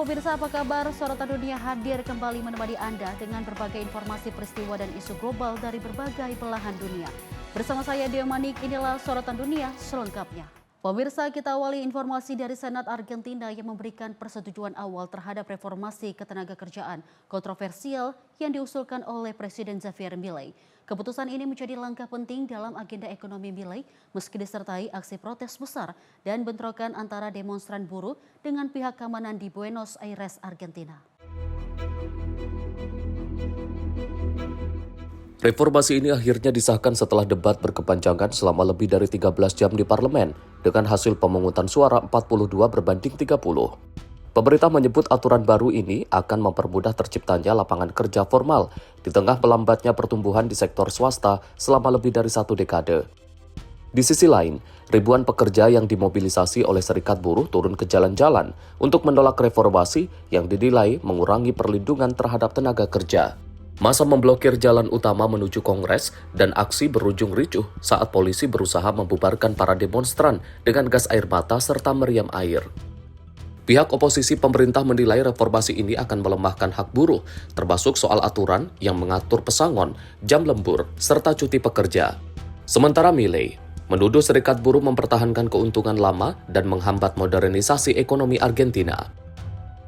Halo pemirsa, apa kabar? Sorotan Dunia hadir kembali menemani Anda dengan berbagai informasi peristiwa dan isu global dari berbagai belahan dunia. Bersama saya Dea Manik, inilah Sorotan Dunia selengkapnya. Pemirsa, kita awali informasi dari Senat Argentina yang memberikan persetujuan awal terhadap reformasi ketenagakerjaan kontroversial yang diusulkan oleh Presiden Javier Milei. Keputusan ini menjadi langkah penting dalam agenda ekonomi Milei meski disertai aksi protes besar dan bentrokan antara demonstran buruh dengan pihak keamanan di Buenos Aires, Argentina. Reformasi ini akhirnya disahkan setelah debat berkepanjangan selama lebih dari 13 jam di parlemen dengan hasil pemungutan suara 42 berbanding 30. Pemerintah menyebut aturan baru ini akan mempermudah terciptanya lapangan kerja formal di tengah melambatnya pertumbuhan di sektor swasta selama lebih dari 1 dekade. Di sisi lain, ribuan pekerja yang dimobilisasi oleh serikat buruh turun ke jalan-jalan untuk menolak reformasi yang dinilai mengurangi perlindungan terhadap tenaga kerja. Massa memblokir jalan utama menuju Kongres dan aksi berujung ricuh saat polisi berusaha membubarkan para demonstran dengan gas air mata serta meriam air. Pihak oposisi pemerintah menilai reformasi ini akan melemahkan hak buruh, termasuk soal aturan yang mengatur pesangon, jam lembur, serta cuti pekerja. Sementara Milei menuduh serikat buruh mempertahankan keuntungan lama dan menghambat modernisasi ekonomi Argentina.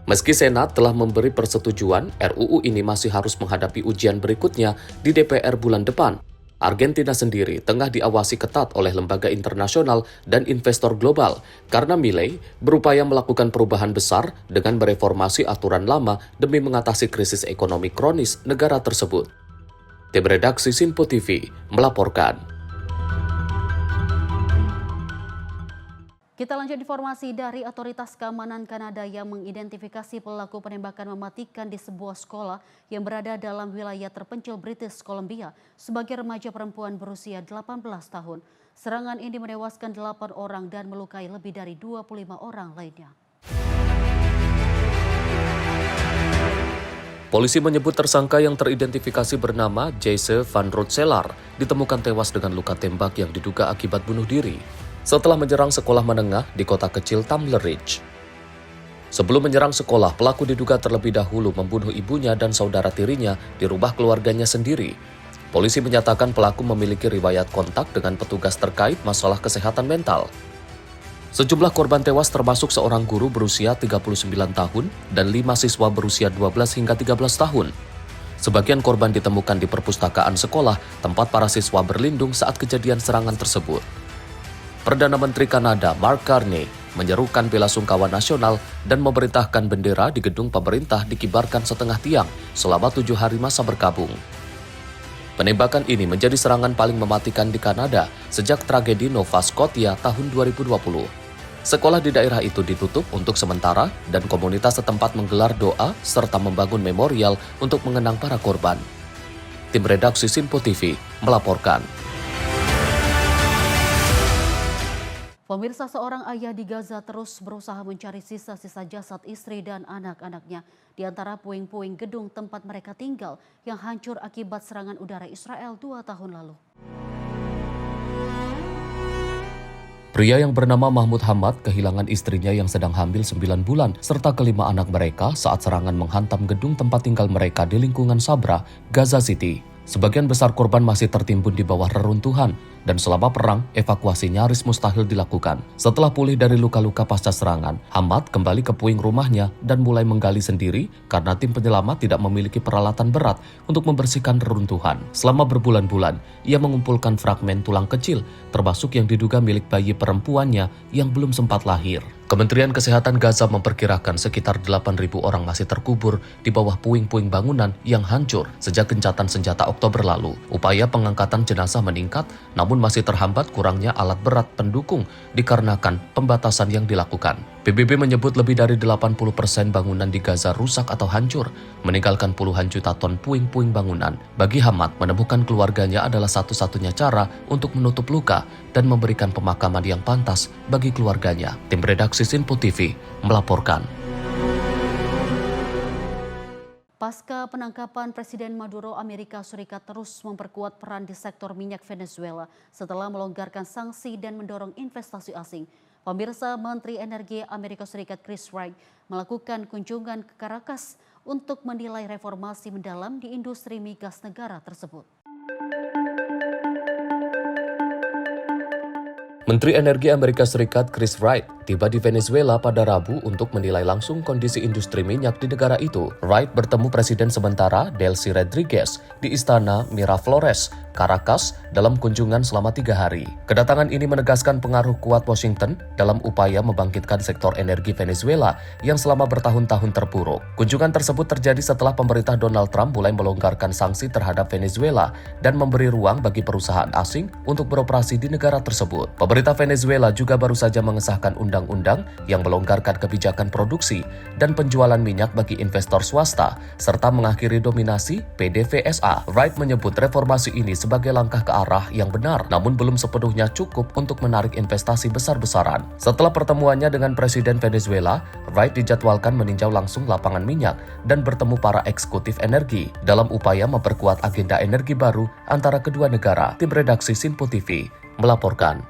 Meski Senat telah memberi persetujuan, RUU ini masih harus menghadapi ujian berikutnya di DPR bulan depan. Argentina sendiri tengah diawasi ketat oleh lembaga internasional dan investor global karena Milei berupaya melakukan perubahan besar dengan mereformasi aturan lama demi mengatasi krisis ekonomi kronis negara tersebut. Tim redaksi Sinpo TV melaporkan. Kita lanjut informasi dari Otoritas Keamanan Kanada yang mengidentifikasi pelaku penembakan mematikan di sebuah sekolah yang berada dalam wilayah terpencil British Columbia sebagai remaja perempuan berusia 18 tahun. Serangan ini menewaskan 8 orang dan melukai lebih dari 25 orang lainnya. Polisi menyebut tersangka yang teridentifikasi bernama Jesse Van Rootselaar ditemukan tewas dengan luka tembak yang diduga akibat bunuh diri setelah menyerang sekolah menengah di kota kecil Tumbler Ridge. Sebelum menyerang sekolah, pelaku diduga terlebih dahulu membunuh ibunya dan saudara tirinya di rumah keluarganya sendiri. Polisi menyatakan pelaku memiliki riwayat kontak dengan petugas terkait masalah kesehatan mental. Sejumlah korban tewas termasuk seorang guru berusia 39 tahun dan 5 siswa berusia 12 hingga 13 tahun. Sebagian korban ditemukan di perpustakaan sekolah, tempat para siswa berlindung saat kejadian serangan tersebut. Perdana Menteri Kanada Mark Carney menyerukan bela sungkawa nasional dan memerintahkan bendera di gedung pemerintah dikibarkan setengah tiang selama 7 hari masa berkabung. Penembakan ini menjadi serangan paling mematikan di Kanada sejak tragedi Nova Scotia tahun 2020. Sekolah di daerah itu ditutup untuk sementara dan komunitas setempat menggelar doa serta membangun memorial untuk mengenang para korban. Tim redaksi Sinpo TV melaporkan. Pemirsa, seorang ayah di Gaza terus berusaha mencari sisa-sisa jasad istri dan anak-anaknya di antara puing-puing gedung tempat mereka tinggal yang hancur akibat serangan udara Israel 2 tahun lalu. Pria yang bernama Mahmud Hamad kehilangan istrinya yang sedang hamil 9 bulan serta kelima anak mereka saat serangan menghantam gedung tempat tinggal mereka di lingkungan Sabra, Gaza City. Sebagian besar korban masih tertimbun di bawah reruntuhan dan selama perang evakuasi nyaris mustahil dilakukan. Setelah pulih dari luka-luka pasca serangan, Hamad kembali ke puing rumahnya dan mulai menggali sendiri karena tim penyelamat tidak memiliki peralatan berat untuk membersihkan reruntuhan. Selama berbulan-bulan, ia mengumpulkan fragmen tulang kecil termasuk yang diduga milik bayi perempuannya yang belum sempat lahir. Kementerian Kesehatan Gaza memperkirakan sekitar 8.000 orang masih terkubur di bawah puing-puing bangunan yang hancur sejak gencatan senjata Oktober lalu. Upaya pengangkatan jenazah meningkat, namun masih terhambat kurangnya alat berat pendukung dikarenakan pembatasan yang dilakukan. PBB menyebut lebih dari 80% bangunan di Gaza rusak atau hancur, meninggalkan puluhan juta ton puing-puing bangunan. Bagi Hamad, menemukan keluarganya adalah satu-satunya cara untuk menutup luka dan memberikan pemakaman yang pantas bagi keluarganya. Tim redaksi Sinpo TV melaporkan. Pasca penangkapan Presiden Maduro, Amerika Serikat terus memperkuat peran di sektor minyak Venezuela setelah melonggarkan sanksi dan mendorong investasi asing. Pemirsa, Menteri Energi Amerika Serikat Chris Wright melakukan kunjungan ke Caracas untuk menilai reformasi mendalam di industri migas negara tersebut. Menteri Energi Amerika Serikat Chris Wright tiba di Venezuela pada Rabu untuk menilai langsung kondisi industri minyak di negara itu. Wright bertemu Presiden sementara Delcy Rodriguez di Istana Miraflores, Caracas dalam kunjungan selama 3 hari. Kedatangan ini menegaskan pengaruh kuat Washington dalam upaya membangkitkan sektor energi Venezuela yang selama bertahun-tahun terpuruk. Kunjungan tersebut terjadi setelah pemerintah Donald Trump mulai melonggarkan sanksi terhadap Venezuela dan memberi ruang bagi perusahaan asing untuk beroperasi di negara tersebut. Pemerintah Venezuela juga baru saja mengesahkan undang-undang yang melonggarkan kebijakan produksi dan penjualan minyak bagi investor swasta, serta mengakhiri dominasi PDVSA. Wright menyebut reformasi ini sebagai langkah ke arah yang benar, namun belum sepenuhnya cukup untuk menarik investasi besar-besaran. Setelah pertemuannya dengan Presiden Venezuela, Wright dijadwalkan meninjau langsung lapangan minyak dan bertemu para eksekutif energi dalam upaya memperkuat agenda energi baru antara kedua negara. Tim redaksi Sinpo TV melaporkan.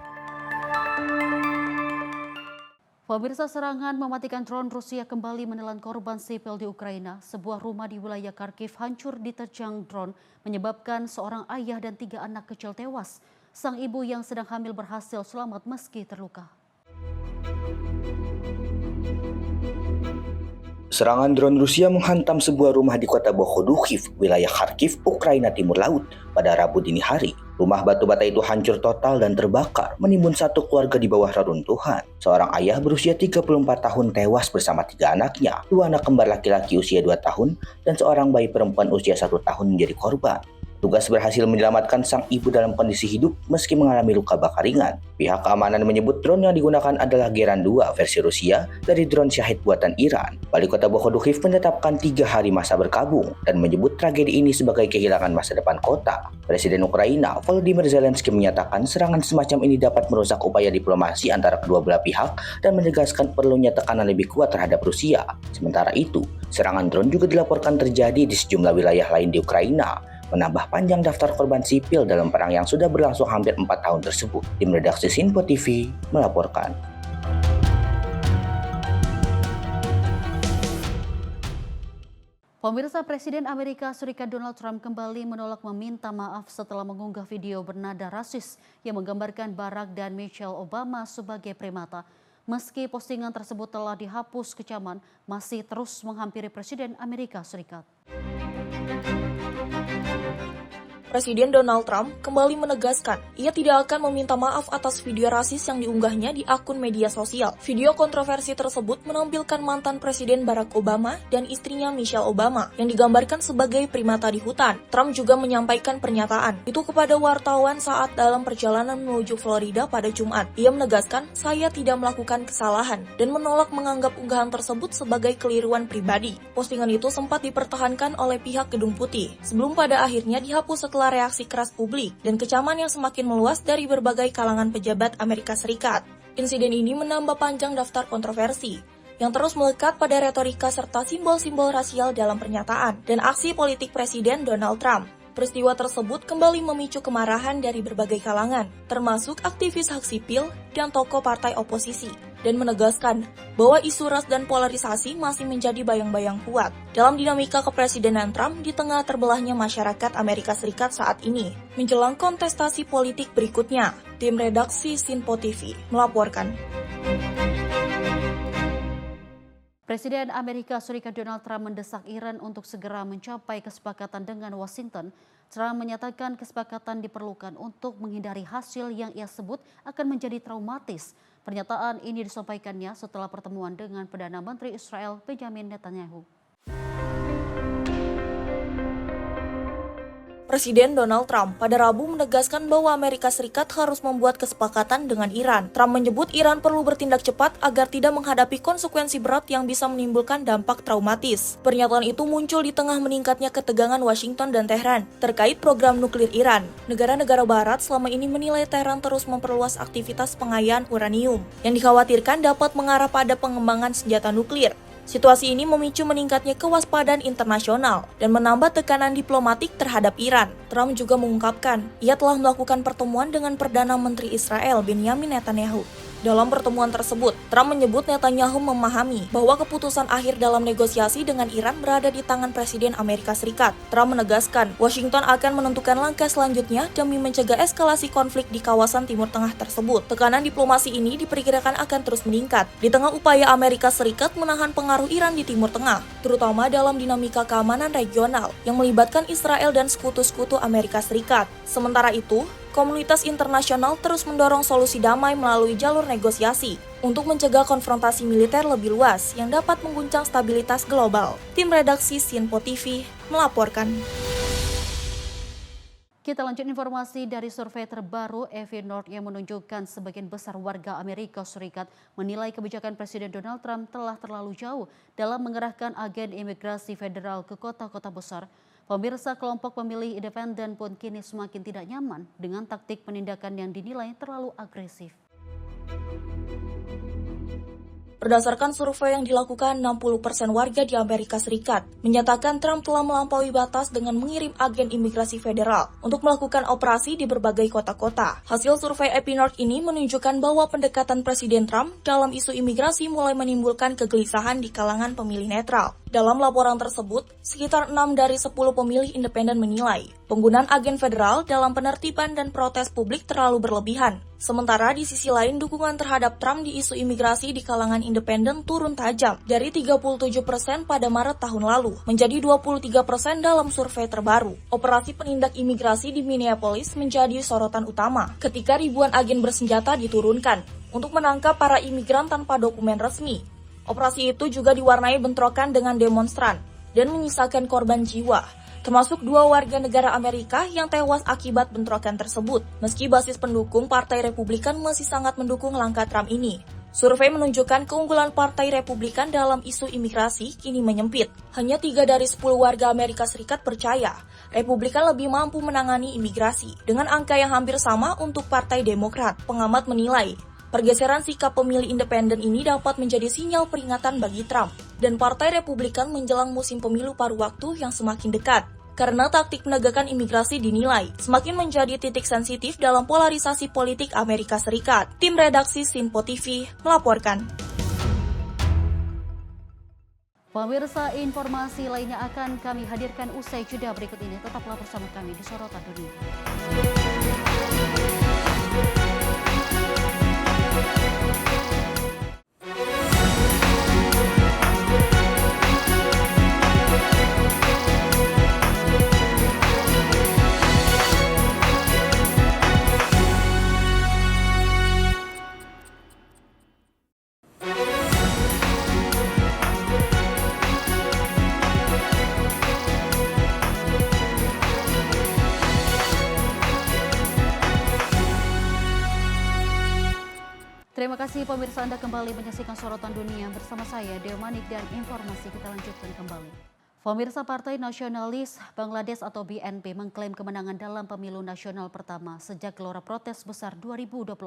Pemirsa, serangan mematikan drone Rusia kembali menelan korban sipil di Ukraina. Sebuah rumah di wilayah Kharkiv hancur diterjang drone, menyebabkan seorang ayah dan 3 anak kecil tewas. Sang ibu yang sedang hamil berhasil selamat meski terluka. Serangan drone Rusia menghantam sebuah rumah di kota Bohodukhiv, wilayah Kharkiv, Ukraina Timur Laut pada Rabu dini hari. Rumah batu bata itu hancur total dan terbakar, menimbun satu keluarga di bawah reruntuhan. Seorang ayah berusia 34 tahun tewas bersama 3 anaknya, 2 anak kembar laki-laki usia 2 tahun, dan seorang bayi perempuan usia 1 tahun menjadi korban. Tugas berhasil menyelamatkan sang ibu dalam kondisi hidup meski mengalami luka bakar ringan. Pihak keamanan menyebut drone yang digunakan adalah Geran 2 versi Rusia dari drone Shahid buatan Iran. Wali kota Bohodukhiv menetapkan 3 hari masa berkabung dan menyebut tragedi ini sebagai kehilangan masa depan kota. Presiden Ukraina Volodymyr Zelensky menyatakan serangan semacam ini dapat merusak upaya diplomasi antara kedua belah pihak dan menegaskan perlunya tekanan lebih kuat terhadap Rusia. Sementara itu, serangan drone juga dilaporkan terjadi di sejumlah wilayah lain di Ukraina, menambah panjang daftar korban sipil dalam perang yang sudah berlangsung hampir 4 tahun tersebut. Tim redaksi Sinpo TV melaporkan. Pemirsa, Presiden Amerika Serikat Donald Trump kembali menolak meminta maaf setelah mengunggah video bernada rasis yang menggambarkan Barack dan Michelle Obama sebagai primata. Meski postingan tersebut telah dihapus kecaman, masih terus menghampiri Presiden Amerika Serikat. Presiden Donald Trump kembali menegaskan ia tidak akan meminta maaf atas video rasis yang diunggahnya di akun media sosial. Video kontroversi tersebut menampilkan mantan Presiden Barack Obama dan istrinya Michelle Obama yang digambarkan sebagai primata di hutan. Trump juga menyampaikan pernyataan itu kepada wartawan saat dalam perjalanan menuju Florida pada Jumat. Ia menegaskan, "Saya tidak melakukan kesalahan," dan menolak menganggap unggahan tersebut sebagai keliruan pribadi. Postingan itu sempat dipertahankan oleh pihak Gedung Putih, sebelum pada akhirnya dihapus setelah reaksi keras publik dan kecaman yang semakin meluas dari berbagai kalangan pejabat Amerika Serikat. Insiden ini menambah panjang daftar kontroversi yang terus melekat pada retorika serta simbol-simbol rasial dalam pernyataan dan aksi politik Presiden Donald Trump. Peristiwa tersebut kembali memicu kemarahan dari berbagai kalangan, termasuk aktivis hak sipil dan tokoh partai oposisi, dan menegaskan bahwa isu ras dan polarisasi masih menjadi bayang-bayang kuat dalam dinamika kepresidenan Trump di tengah terbelahnya masyarakat Amerika Serikat saat ini. Menjelang kontestasi politik berikutnya, tim redaksi Sinpo TV melaporkan. Presiden Amerika Serikat Donald Trump mendesak Iran untuk segera mencapai kesepakatan dengan Washington. Trump menyatakan kesepakatan diperlukan untuk menghindari hasil yang ia sebut akan menjadi traumatis. Pernyataan ini disampaikannya setelah pertemuan dengan Perdana Menteri Israel Benjamin Netanyahu. Presiden Donald Trump pada Rabu menegaskan bahwa Amerika Serikat harus membuat kesepakatan dengan Iran. Trump menyebut Iran perlu bertindak cepat agar tidak menghadapi konsekuensi berat yang bisa menimbulkan dampak traumatis. Pernyataan itu muncul di tengah meningkatnya ketegangan Washington dan Tehran terkait program nuklir Iran. Negara-negara Barat selama ini menilai Tehran terus memperluas aktivitas pengayaan uranium yang dikhawatirkan dapat mengarah pada pengembangan senjata nuklir. Situasi ini memicu meningkatnya kewaspadaan internasional dan menambah tekanan diplomatik terhadap Iran. Trump juga mengungkapkan ia telah melakukan pertemuan dengan Perdana Menteri Israel Benjamin Netanyahu Dalam pertemuan tersebut, Trump menyebut Netanyahu memahami bahwa keputusan akhir dalam negosiasi dengan Iran berada di tangan Presiden Amerika Serikat. Trump menegaskan, Washington akan menentukan langkah selanjutnya demi mencegah eskalasi konflik di kawasan Timur Tengah tersebut. Tekanan diplomasi ini diperkirakan akan terus meningkat di tengah upaya Amerika Serikat menahan pengaruh Iran di Timur Tengah, terutama dalam dinamika keamanan regional yang melibatkan Israel dan sekutu-sekutu Amerika Serikat. Sementara itu, komunitas internasional terus mendorong solusi damai melalui jalur negosiasi untuk mencegah konfrontasi militer lebih luas yang dapat mengguncang stabilitas global. Tim redaksi Sinpo TV melaporkan. Kita lanjut informasi dari survei terbaru EV North yang menunjukkan sebagian besar warga Amerika Serikat menilai kebijakan Presiden Donald Trump telah terlalu jauh dalam mengerahkan agen imigrasi federal ke kota-kota besar. Pemirsa, kelompok pemilih independen pun kini semakin tidak nyaman dengan taktik penindakan yang dinilai terlalu agresif. Berdasarkan survei yang dilakukan, 60% warga di Amerika Serikat menyatakan Trump telah melampaui batas dengan mengirim agen imigrasi federal untuk melakukan operasi di berbagai kota-kota. Hasil survei EP North ini menunjukkan bahwa pendekatan Presiden Trump dalam isu imigrasi mulai menimbulkan kegelisahan di kalangan pemilih netral. Dalam laporan tersebut, sekitar 6 dari 10 pemilih independen menilai penggunaan agen federal dalam penertiban dan protes publik terlalu berlebihan. Sementara di sisi lain, dukungan terhadap Trump di isu imigrasi di kalangan independen turun tajam dari 37% pada Maret tahun lalu menjadi 23% dalam survei terbaru. Operasi penindak imigrasi di Minneapolis menjadi sorotan utama ketika ribuan agen bersenjata diturunkan untuk menangkap para imigran tanpa dokumen resmi. Operasi itu juga diwarnai bentrokan dengan demonstran dan menyisakan korban jiwa, termasuk 2 warga negara Amerika yang tewas akibat bentrokan tersebut. Meski basis pendukung Partai Republikan masih sangat mendukung langkah Trump ini, survei menunjukkan keunggulan Partai Republikan dalam isu imigrasi kini menyempit. Hanya 3 dari 10 warga Amerika Serikat percaya Republikan lebih mampu menangani imigrasi, dengan angka yang hampir sama untuk Partai Demokrat. Pengamat menilai, pergeseran sikap pemilih independen ini dapat menjadi sinyal peringatan bagi Trump dan Partai Republikan menjelang musim pemilu paruh waktu yang semakin dekat. Karena taktik penegakan imigrasi dinilai semakin menjadi titik sensitif dalam polarisasi politik Amerika Serikat. Tim redaksi Sinpo TV melaporkan. Pemirsa, informasi lainnya akan kami hadirkan usai jeda berikut ini. Tetaplah bersama kami di Sorotan Dunia. Terima kasih pemirsa, Anda kembali menyaksikan Sorotan Dunia bersama saya, Deo Manik, dan informasi kita lanjutkan kembali. Pemirsa, Partai Nasionalis Bangladesh atau BNP mengklaim kemenangan dalam pemilu nasional pertama sejak gelora protes besar 2024.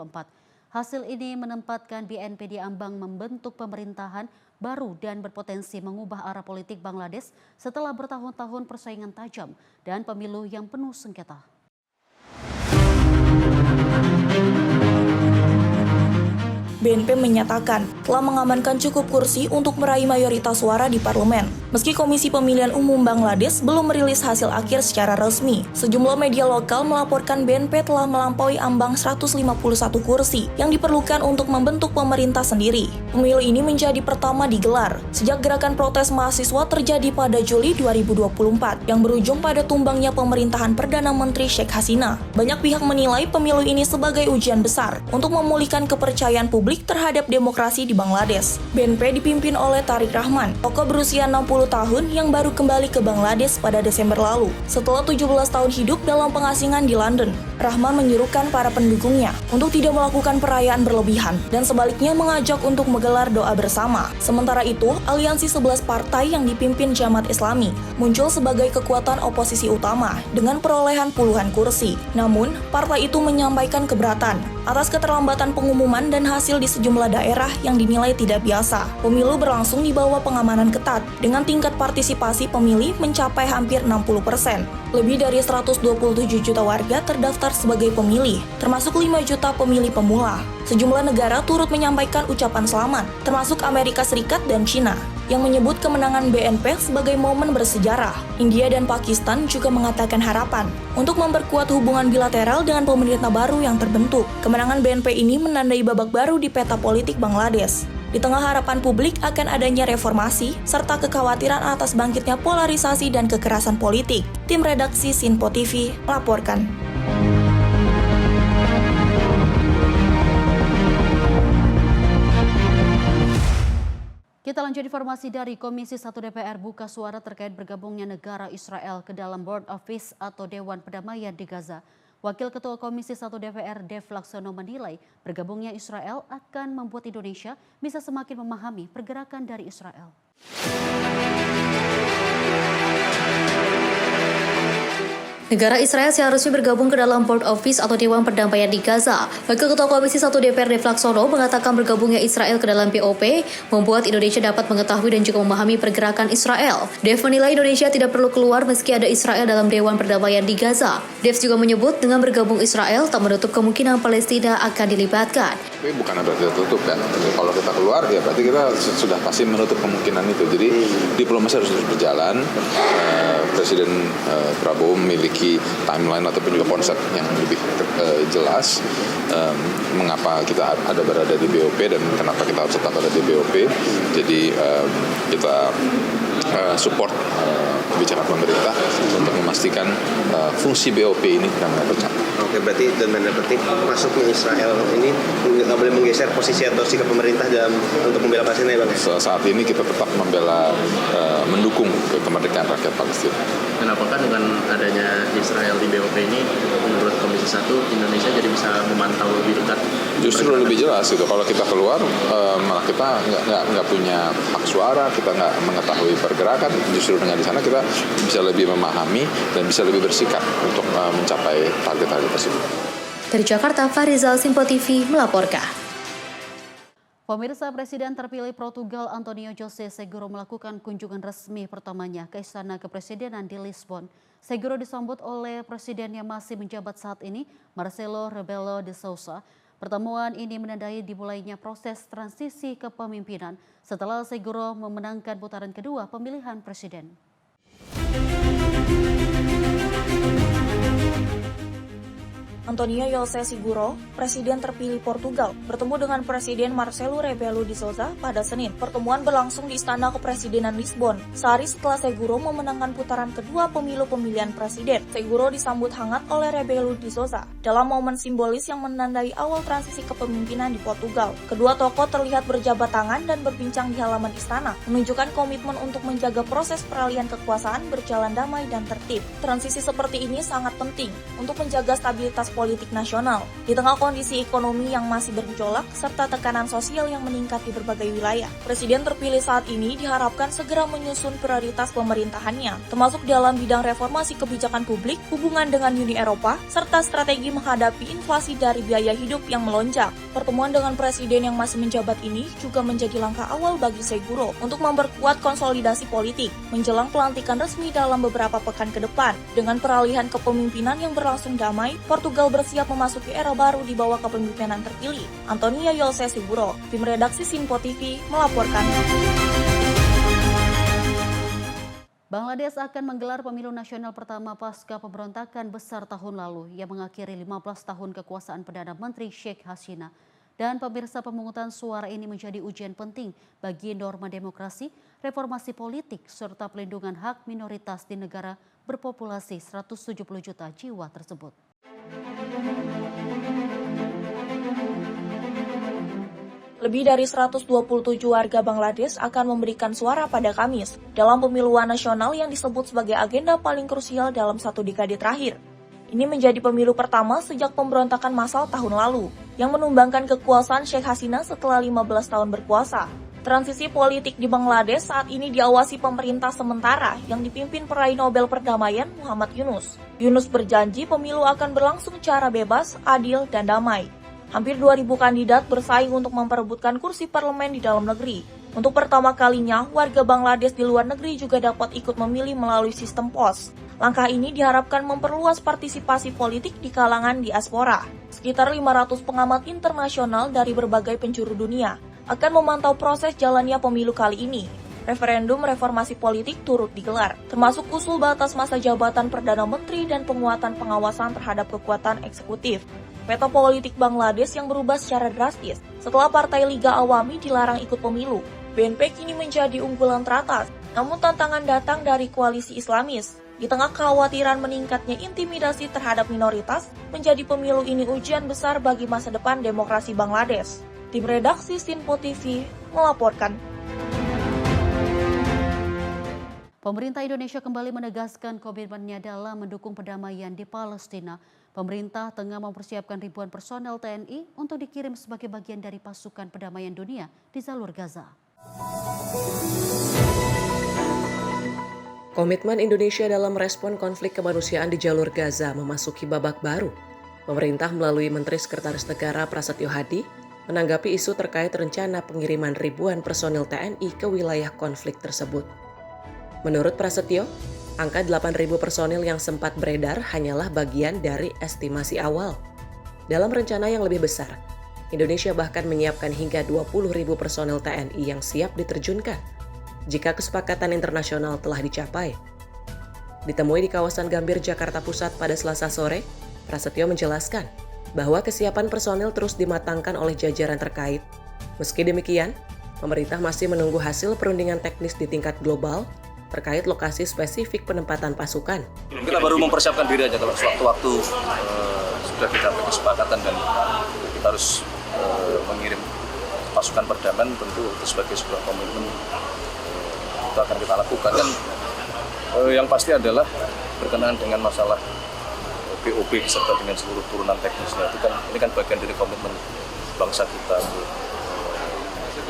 Hasil ini menempatkan BNP di ambang membentuk pemerintahan baru dan berpotensi mengubah arah politik Bangladesh setelah bertahun-tahun persaingan tajam dan pemilu yang penuh sengketa. BNP menyatakan telah mengamankan cukup kursi untuk meraih mayoritas suara di parlemen. Meski Komisi Pemilihan Umum Bangladesh belum merilis hasil akhir secara resmi, sejumlah media lokal melaporkan BNP telah melampaui ambang 151 kursi yang diperlukan untuk membentuk pemerintah sendiri. Pemilu ini menjadi pertama digelar sejak gerakan protes mahasiswa terjadi pada Juli 2024 yang berujung pada tumbangnya pemerintahan Perdana Menteri Sheikh Hasina. Banyak pihak menilai pemilu ini sebagai ujian besar untuk memulihkan kepercayaan publik terhadap demokrasi di Bangladesh. BNP dipimpin oleh Tariq Rahman, tokoh berusia 60 tahun yang baru kembali ke Bangladesh pada Desember lalu. Setelah 17 tahun hidup dalam pengasingan di London, Rahman menyuruhkan para pendukungnya untuk tidak melakukan perayaan berlebihan dan sebaliknya mengajak untuk menggelar doa bersama. Sementara itu, aliansi 11 partai yang dipimpin Jamaat Islami muncul sebagai kekuatan oposisi utama dengan perolehan puluhan kursi. Namun, partai itu menyampaikan keberatan atas keterlambatan pengumuman dan hasil muncul di sejumlah daerah yang dinilai tidak biasa. Pemilu berlangsung di bawah pengamanan ketat, dengan tingkat partisipasi pemilih mencapai hampir 60%. Lebih dari 127 juta warga terdaftar sebagai pemilih, termasuk 5 juta pemilih pemula. Sejumlah negara turut menyampaikan ucapan selamat, termasuk Amerika Serikat dan China, yang menyebut kemenangan BNP sebagai momen bersejarah. India dan Pakistan juga mengatakan harapan untuk memperkuat hubungan bilateral dengan pemerintah baru yang terbentuk. Kemenangan BNP ini menandai babak baru di peta politik Bangladesh. Di tengah harapan publik akan adanya reformasi, serta kekhawatiran atas bangkitnya polarisasi dan kekerasan politik, tim redaksi Sinpo TV melaporkan. Kita lanjut informasi dari Komisi 1 DPR buka suara terkait bergabungnya negara Israel ke dalam Board of Peace atau Dewan Perdamaian di Gaza. Wakil Ketua Komisi 1 DPR Dev Laksono menilai bergabungnya Israel akan membuat Indonesia bisa semakin memahami pergerakan dari Israel. Negara Israel seharusnya bergabung ke dalam Board of Peace atau Dewan Perdamaian di Gaza. Wakil Ketua Komisi 1 DPR Dev Laksono mengatakan bergabungnya Israel ke dalam BOP membuat Indonesia dapat mengetahui dan juga memahami pergerakan Israel. Dev menilai Indonesia tidak perlu keluar meski ada Israel dalam Dewan Perdamaian di Gaza. Dev juga menyebut dengan bergabung Israel tak menutup kemungkinan Palestina akan dilibatkan. Tapi bukan berarti tertutup kan. Kalau kita keluar ya berarti kita sudah pasti menutup kemungkinan itu. Jadi diplomasi harus terus berjalan. Presiden Prabowo memiliki timeline ataupun juga konsep yang lebih jelas mengapa kita berada di BOP dan kenapa kita harus tetap ada di BOP. Jadi kita support kebijakan pemerintah untuk memastikan fungsi BOP ini benar-benar tercapai. Oke, berarti dalam tanda petik masuknya Israel ini nggak boleh menggeser posisi atau sikap pemerintah untuk membela Palestina, Bang? Saat ini kita tetap membela, mendukung kemerdekaan rakyat Palestina. Kenapa kan dengan adanya Israel di BOP ini, menurut Komisi 1 Indonesia jadi bisa memantau lebih dekat? Justru lebih jelas gitu. Kalau kita keluar, malah kita nggak punya hak suara, kita nggak mengetahui pergerakan. Justru dengan di sana kita bisa lebih memahami dan bisa lebih bersikap untuk mencapai target-target tersebut. Dari Jakarta, Farizal, Sinpo TV melaporkan. Pemirsa, Presiden terpilih Portugal Antonio José Seguro melakukan kunjungan resmi pertamanya ke Istana Kepresidenan di Lisbon. Seguro disambut oleh Presiden yang masih menjabat saat ini, Marcelo Rebelo de Sousa. Pertemuan ini menandai dimulainya proses transisi kepemimpinan setelah Seguro memenangkan putaran kedua pemilihan presiden. Antonio José Seguro, Presiden terpilih Portugal, bertemu dengan Presiden Marcelo Rebelo de Sousa pada Senin. Pertemuan berlangsung di Istana Kepresidenan Lisbon, sehari setelah Seguro memenangkan putaran kedua pemilu pemilihan presiden. Seguro disambut hangat oleh Rebelo de Sousa dalam momen simbolis yang menandai awal transisi kepemimpinan di Portugal. Kedua tokoh terlihat berjabat tangan dan berbincang di halaman istana, menunjukkan komitmen untuk menjaga proses peralihan kekuasaan berjalan damai dan tertib. Transisi seperti ini sangat penting untuk menjaga stabilitas politik nasional di tengah kondisi ekonomi yang masih bergejolak serta tekanan sosial yang meningkat di berbagai wilayah. Presiden terpilih saat ini diharapkan segera menyusun prioritas pemerintahannya, termasuk dalam bidang reformasi kebijakan publik, hubungan dengan Uni Eropa, serta strategi menghadapi inflasi dari biaya hidup yang melonjak. Pertemuan dengan presiden yang masih menjabat ini juga menjadi langkah awal bagi Seguro untuk memperkuat konsolidasi politik menjelang pelantikan resmi dalam beberapa pekan ke depan. Dengan peralihan kepemimpinan yang berlangsung damai, Portugal bersiap memasuki era baru di bawah kepemimpinan terpilih Antonio José Seguro. Tim redaksi Sinpo TV melaporkan. Bangladesh akan menggelar pemilu nasional pertama pasca pemberontakan besar tahun lalu yang mengakhiri 15 tahun kekuasaan Perdana Menteri Sheikh Hasina. Dan pemirsa, pemungutan suara ini menjadi ujian penting bagi norma demokrasi, reformasi politik, serta pelindungan hak minoritas di negara berpopulasi 170 juta jiwa tersebut. Lebih dari 127 warga Bangladesh akan memberikan suara pada Kamis dalam pemiluan nasional yang disebut sebagai agenda paling krusial dalam satu dekade terakhir. Ini menjadi pemilu pertama sejak pemberontakan massal tahun lalu yang menumbangkan kekuasaan Sheikh Hasina setelah 15 tahun berkuasa. Transisi politik di Bangladesh saat ini diawasi pemerintah sementara yang dipimpin peraih Nobel Perdamaian Muhammad Yunus. Yunus berjanji pemilu akan berlangsung secara bebas, adil, dan damai. Hampir 2.000 kandidat bersaing untuk memperebutkan kursi parlemen di dalam negeri. Untuk pertama kalinya, warga Bangladesh di luar negeri juga dapat ikut memilih melalui sistem pos. Langkah ini diharapkan memperluas partisipasi politik di kalangan diaspora. Sekitar 500 pengamat internasional dari berbagai penjuru dunia akan memantau proses jalannya pemilu kali ini. Referendum reformasi politik turut digelar, termasuk usul batas masa jabatan Perdana Menteri dan penguatan pengawasan terhadap kekuatan eksekutif. Peta politik Bangladesh yang berubah secara drastis setelah Partai Liga Awami dilarang ikut pemilu. BNP kini menjadi unggulan teratas, namun tantangan datang dari koalisi Islamis. Di tengah kekhawatiran meningkatnya intimidasi terhadap minoritas, menjadi pemilu ini ujian besar bagi masa depan demokrasi Bangladesh. Tim redaksi Sinpo TV melaporkan. Pemerintah Indonesia kembali menegaskan komitmennya dalam mendukung perdamaian di Palestina. Pemerintah tengah mempersiapkan ribuan personel TNI untuk dikirim sebagai bagian dari pasukan perdamaian dunia di jalur Gaza. Komitmen Indonesia dalam respon konflik kemanusiaan di jalur Gaza memasuki babak baru. Pemerintah melalui Menteri Sekretaris Negara Prasetyo Hadi menanggapi isu terkait rencana pengiriman ribuan personil TNI ke wilayah konflik tersebut. Menurut Prasetyo, angka 8.000 personil yang sempat beredar hanyalah bagian dari estimasi awal. Dalam rencana yang lebih besar, Indonesia bahkan menyiapkan hingga 20.000 personil TNI yang siap diterjunkan jika kesepakatan internasional telah dicapai. Ditemui di kawasan Gambir, Jakarta Pusat pada Selasa sore, Prasetyo menjelaskan bahwa kesiapan personil terus dimatangkan oleh jajaran terkait. Meski demikian, pemerintah masih menunggu hasil perundingan teknis di tingkat global terkait lokasi spesifik penempatan pasukan. Kita baru mempersiapkan diri aja, kalau sewaktu-waktu sudah kita kesepakatan dan kita harus mengirim pasukan perdamaian, tentu itu sebagai sebuah komitmen itu akan kita lakukan. Dan yang pasti adalah berkenaan dengan masalah BOP serta dengan seluruh turunan teknisnya, itu kan ini kan bagian dari komitmen bangsa kita.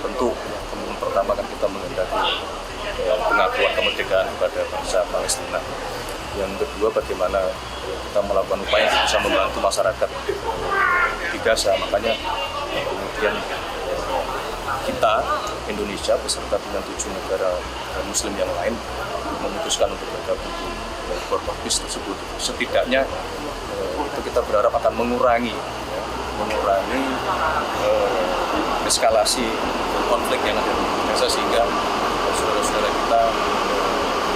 Tentu komitmen pertama kan kita menghendaki pengakuan kemerdekaan kepada bangsa Palestina. Yang kedua, bagaimana kita melakukan upaya untuk bisa membantu masyarakat di Gaza. Makanya kemudian kita, Indonesia, beserta dengan 7 negara Muslim yang lain, memutuskan untuk bergabung di World of Peace tersebut. Setidaknya itu kita berharap akan mengurangi eskalasi konflik yang ada di Gaza, sehingga saudara-saudara kita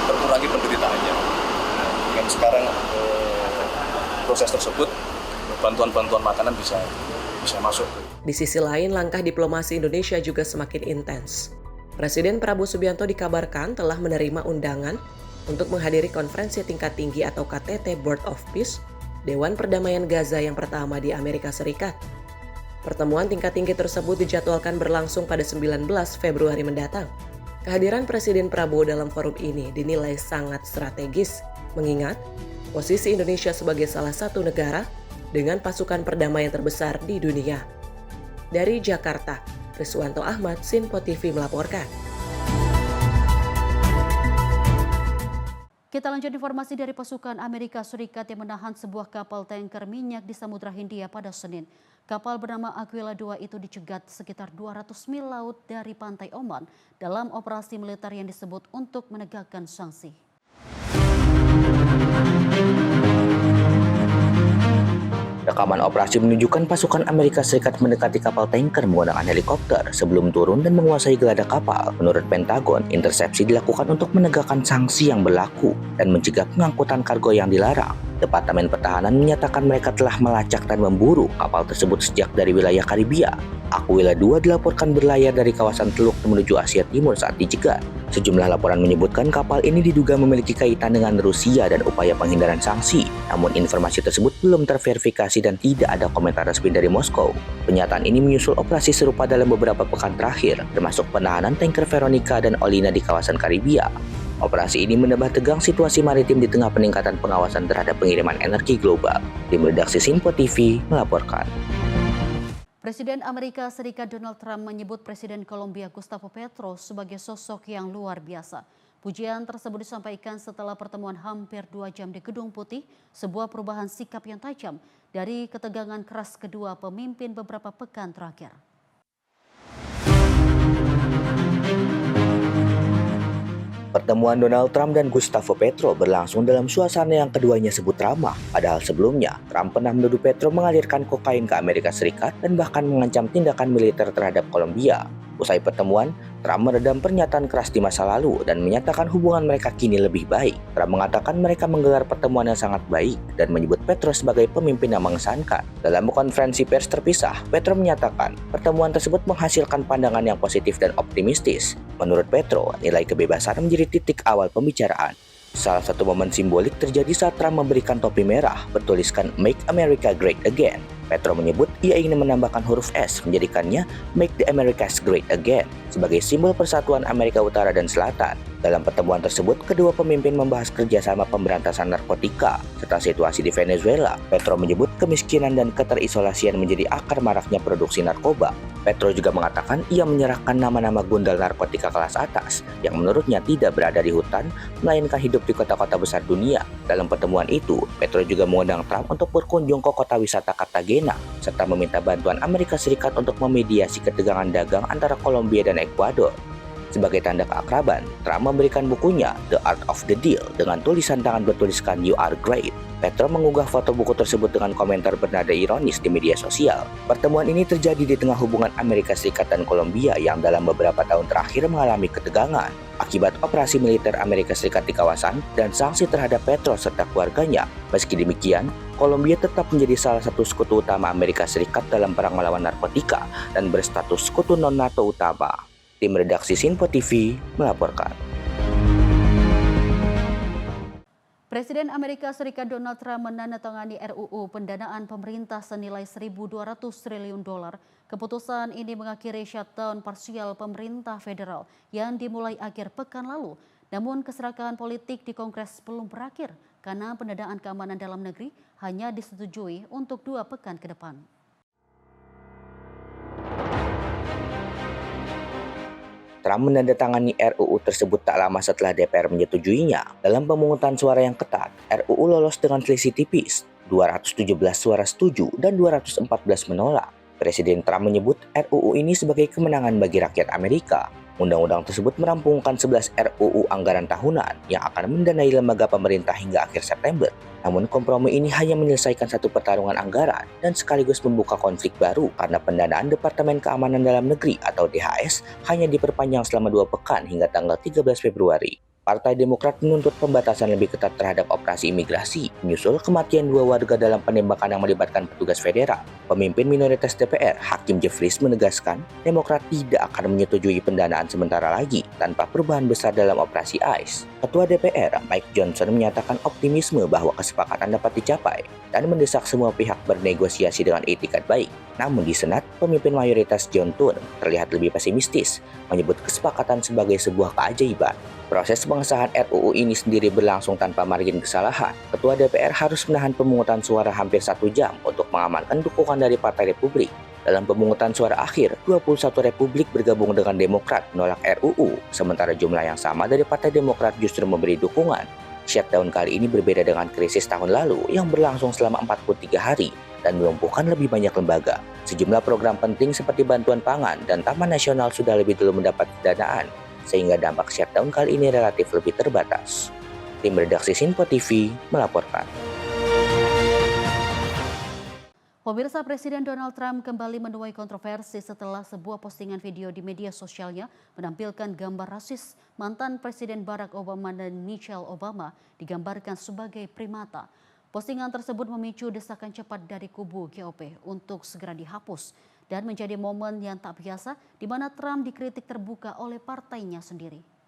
terkurangi penderitaannya. Dan sekarang proses tersebut, bantuan-bantuan makanan bisa masuk. Di sisi lain, langkah diplomasi Indonesia juga semakin intens. Presiden Prabowo Subianto dikabarkan telah menerima undangan untuk menghadiri konferensi tingkat tinggi atau KTT Board of Peace Dewan Perdamaian Gaza yang pertama di Amerika Serikat. Pertemuan tingkat tinggi tersebut dijadwalkan berlangsung pada 19 Februari mendatang. Kehadiran Presiden Prabowo dalam forum ini dinilai sangat strategis, mengingat posisi Indonesia sebagai salah satu negara dengan pasukan perdamaian terbesar di dunia. Dari Jakarta, Riswanto Ahmad, Sinpo TV melaporkan. Kita lanjut informasi dari pasukan Amerika Serikat yang menahan sebuah kapal tanker minyak di Samudra Hindia pada Senin. Kapal bernama Aquila II itu dicegat sekitar 200 mil laut dari pantai Oman dalam operasi militer yang disebut untuk menegakkan sanksi. Rekaman operasi menunjukkan pasukan Amerika Serikat mendekati kapal tanker menggunakan helikopter sebelum turun dan menguasai geladak kapal. Menurut Pentagon, intersepsi dilakukan untuk menegakkan sanksi yang berlaku dan mencegah pengangkutan kargo yang dilarang. Departemen Pertahanan menyatakan mereka telah melacak dan memburu kapal tersebut sejak dari wilayah Karibia. Aquila II dilaporkan berlayar dari kawasan Teluk menuju Asia Timur saat dicegat. Sejumlah laporan menyebutkan kapal ini diduga memiliki kaitan dengan Rusia dan upaya penghindaran sanksi. Namun informasi tersebut belum terverifikasi dan tidak ada komentar resmi dari Moskow. Pernyataan ini menyusul operasi serupa dalam beberapa pekan terakhir, termasuk penahanan tanker Veronica dan Olina di kawasan Karibia. Operasi ini menambah tegang situasi maritim di tengah peningkatan pengawasan terhadap pengiriman energi global. Tim redaksi Sinpo TV melaporkan. Presiden Amerika Serikat Donald Trump menyebut Presiden Kolombia Gustavo Petro sebagai sosok yang luar biasa. Pujian tersebut disampaikan setelah pertemuan hampir 2 jam di Gedung Putih, sebuah perubahan sikap yang tajam dari ketegangan keras kedua pemimpin beberapa pekan terakhir. Pertemuan Donald Trump dan Gustavo Petro berlangsung dalam suasana yang keduanya sebut ramah. Padahal sebelumnya, Trump pernah menuduh Petro mengalirkan kokain ke Amerika Serikat dan bahkan mengancam tindakan militer terhadap Kolombia. Usai pertemuan, Trump meredam pernyataan keras di masa lalu dan menyatakan hubungan mereka kini lebih baik. Trump mengatakan mereka menggelar pertemuan yang sangat baik dan menyebut Petro sebagai pemimpin yang mengesankan. Dalam konferensi pers terpisah, Petro menyatakan pertemuan tersebut menghasilkan pandangan yang positif dan optimistis. Menurut Petro, nilai kebebasan menjadi titik awal pembicaraan. Salah satu momen simbolik terjadi saat Trump memberikan topi merah bertuliskan Make America Great Again. Petro menyebut ia ingin menambahkan huruf S menjadikannya Make the Americas Great Again sebagai simbol persatuan Amerika Utara dan Selatan. Dalam pertemuan tersebut, kedua pemimpin membahas kerjasama pemberantasan narkotika serta situasi di Venezuela. Petro menyebut kemiskinan dan keterisolasian menjadi akar maraknya produksi narkoba. Petro juga mengatakan ia menyerahkan nama-nama gundal narkotika kelas atas yang menurutnya tidak berada di hutan, melainkan hidup di kota-kota besar dunia. Dalam pertemuan itu, Petro juga mengundang Trump untuk berkunjung ke kota wisata Cartagena, serta meminta bantuan Amerika Serikat untuk memediasi ketegangan dagang antara Kolombia dan Ekuador. Sebagai tanda keakraban, Trump memberikan bukunya The Art of the Deal dengan tulisan tangan bertuliskan You Are Great. Petro mengunggah foto buku tersebut dengan komentar bernada ironis di media sosial. Pertemuan ini terjadi di tengah hubungan Amerika Serikat dan Kolombia yang dalam beberapa tahun terakhir mengalami ketegangan akibat operasi militer Amerika Serikat di kawasan dan sanksi terhadap Petro serta keluarganya. Meski demikian, Kolombia tetap menjadi salah satu sekutu utama Amerika Serikat dalam perang melawan narkotika dan berstatus sekutu non-NATO utama. Tim redaksi Sinpo TV melaporkan. Presiden Amerika Serikat Donald Trump menandatangani RUU pendanaan pemerintah senilai 1.200 triliun dolar. Keputusan ini mengakhiri shutdown parsial pemerintah federal yang dimulai akhir pekan lalu. Namun keserakahan politik di Kongres belum berakhir karena pendanaan keamanan dalam negeri hanya disetujui untuk 2 pekan ke depan. Trump menandatangani RUU tersebut tak lama setelah DPR menyetujuinya. Dalam pemungutan suara yang ketat, RUU lolos dengan selisih tipis, 217 suara setuju dan 214 menolak. Presiden Trump menyebut RUU ini sebagai kemenangan bagi rakyat Amerika. Undang-undang tersebut merampungkan 11 RUU anggaran tahunan yang akan mendanai lembaga pemerintah hingga akhir September. Namun kompromi ini hanya menyelesaikan satu pertarungan anggaran dan sekaligus membuka konflik baru karena pendanaan Departemen Keamanan Dalam Negeri atau DHS hanya diperpanjang selama 2 pekan hingga tanggal 13 Februari. Partai Demokrat menuntut pembatasan lebih ketat terhadap operasi imigrasi, menyusul kematian 2 warga dalam penembakan yang melibatkan petugas federal. Pemimpin minoritas DPR, Hakim Jeffries menegaskan, Demokrat tidak akan menyetujui pendanaan sementara lagi tanpa perubahan besar dalam operasi ICE. Ketua DPR, Mike Johnson menyatakan optimisme bahwa kesepakatan dapat dicapai dan mendesak semua pihak bernegosiasi dengan etikat baik. Namun di Senat, pemimpin mayoritas John Thune terlihat lebih pesimistis, menyebut kesepakatan sebagai sebuah keajaiban. Proses pengesahan RUU ini sendiri berlangsung tanpa margin kesalahan. Ketua DPR harus menahan pemungutan suara hampir 1 jam untuk mengamankan dukungan dari Partai Republik. Dalam pemungutan suara akhir, 21 Republik bergabung dengan Demokrat menolak RUU, sementara jumlah yang sama dari Partai Demokrat justru memberi dukungan. Shutdown kali ini berbeda dengan krisis tahun lalu yang berlangsung selama 43 hari dan melumpuhkan lebih banyak lembaga. Sejumlah program penting seperti bantuan pangan dan Taman Nasional sudah lebih dulu mendapat pendanaan, sehingga dampak shutdown kali ini relatif lebih terbatas. Tim redaksi Sinpo TV melaporkan. Pemirsa, Presiden Donald Trump kembali menuai kontroversi setelah sebuah postingan video di media sosialnya menampilkan gambar rasis mantan Presiden Barack Obama dan Michelle Obama digambarkan sebagai primata. Postingan tersebut memicu desakan cepat dari kubu GOP untuk segera dihapus dan menjadi momen yang tak biasa di mana Trump dikritik terbuka oleh partainya sendiri.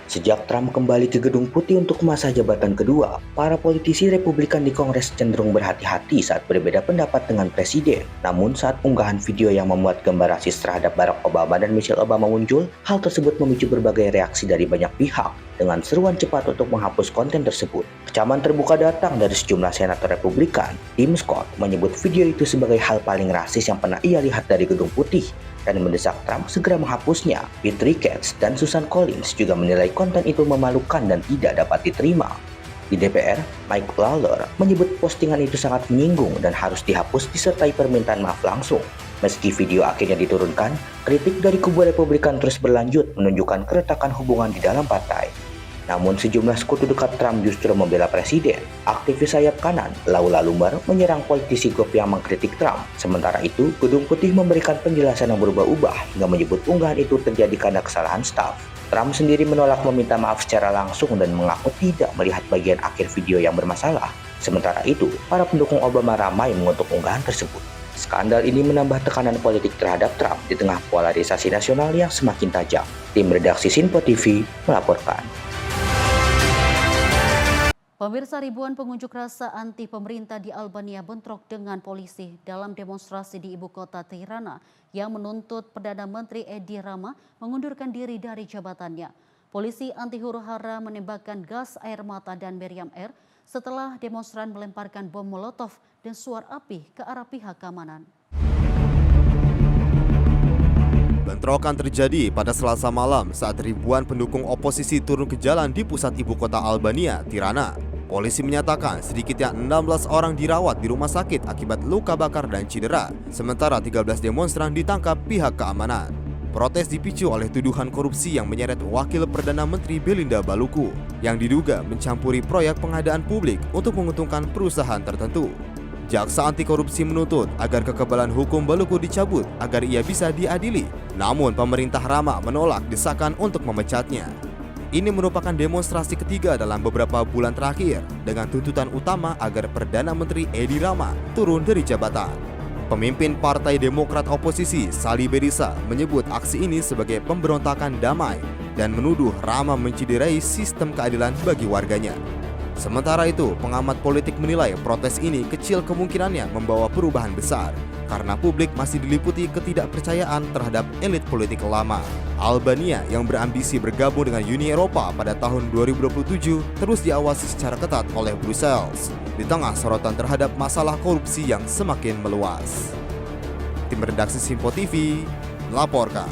Sejak Trump kembali ke Gedung Putih untuk masa jabatan kedua, para politisi Republikan di Kongres cenderung berhati-hati saat berbeda pendapat dengan Presiden. Namun saat unggahan video yang memuat gambar rasis terhadap Barack Obama dan Michelle Obama muncul, hal tersebut memicu berbagai reaksi dari banyak pihak. dengan seruan cepat untuk menghapus konten tersebut. Kecaman terbuka datang dari sejumlah senator Republikan. Tim Scott menyebut video itu sebagai hal paling rasis yang pernah ia lihat dari Gedung Putih dan mendesak Trump segera menghapusnya. Petri Katz dan Susan Collins juga menilai konten itu memalukan dan tidak dapat diterima. Di DPR, Mike Lawler menyebut postingan itu sangat menyinggung dan harus dihapus disertai permintaan maaf langsung. Meski video akhirnya diturunkan, kritik dari kubu Republikan terus berlanjut menunjukkan keretakan hubungan di dalam partai. Namun sejumlah sekutu dekat Trump justru membela presiden. Aktivis sayap kanan, Laula Lumber, menyerang politisi GOP yang mengkritik Trump. Sementara itu, Gedung Putih memberikan penjelasan yang berubah-ubah hingga menyebut unggahan itu terjadi karena kesalahan staf. Trump sendiri menolak meminta maaf secara langsung dan mengaku tidak melihat bagian akhir video yang bermasalah. Sementara itu, para pendukung Obama ramai mengutuk unggahan tersebut. Skandal ini menambah tekanan politik terhadap Trump di tengah polarisasi nasional yang semakin tajam. Tim redaksi Sinpo TV melaporkan. Pemirsa, ribuan pengunjuk rasa anti pemerintah di Albania bentrok dengan polisi dalam demonstrasi di ibu kota Tirana yang menuntut Perdana Menteri Edi Rama mengundurkan diri dari jabatannya. Polisi anti huru-hara menembakkan gas air mata dan meriam air setelah demonstran melemparkan bom molotov dan suar api ke arah pihak keamanan. Bentrokan terjadi pada Selasa malam saat ribuan pendukung oposisi turun ke jalan di pusat ibu kota Albania, Tirana. Polisi menyatakan sedikitnya 16 orang dirawat di rumah sakit akibat luka bakar dan cedera, sementara 13 demonstran ditangkap pihak keamanan. Protes dipicu oleh tuduhan korupsi yang menyeret Wakil Perdana Menteri Belinda Baluku yang diduga mencampuri proyek pengadaan publik untuk menguntungkan perusahaan tertentu. Jaksa anti korupsi menuntut agar kekebalan hukum Baluku dicabut agar ia bisa diadili. Namun pemerintah Rama menolak desakan untuk memecatnya. Ini merupakan demonstrasi ketiga dalam beberapa bulan terakhir dengan tuntutan utama agar Perdana Menteri Edi Rama turun dari jabatan. Pemimpin Partai Demokrat Oposisi Sali Berisa menyebut aksi ini sebagai pemberontakan damai dan menuduh Rama mencederai sistem keadilan bagi warganya. Sementara itu, pengamat politik menilai protes ini kecil kemungkinannya membawa perubahan besar karena publik masih diliputi ketidakpercayaan terhadap elit politik lama. Albania yang berambisi bergabung dengan Uni Eropa pada tahun 2027 terus diawasi secara ketat oleh Brussels di tengah sorotan terhadap masalah korupsi yang semakin meluas. Tim redaksi Sinpo TV melaporkan.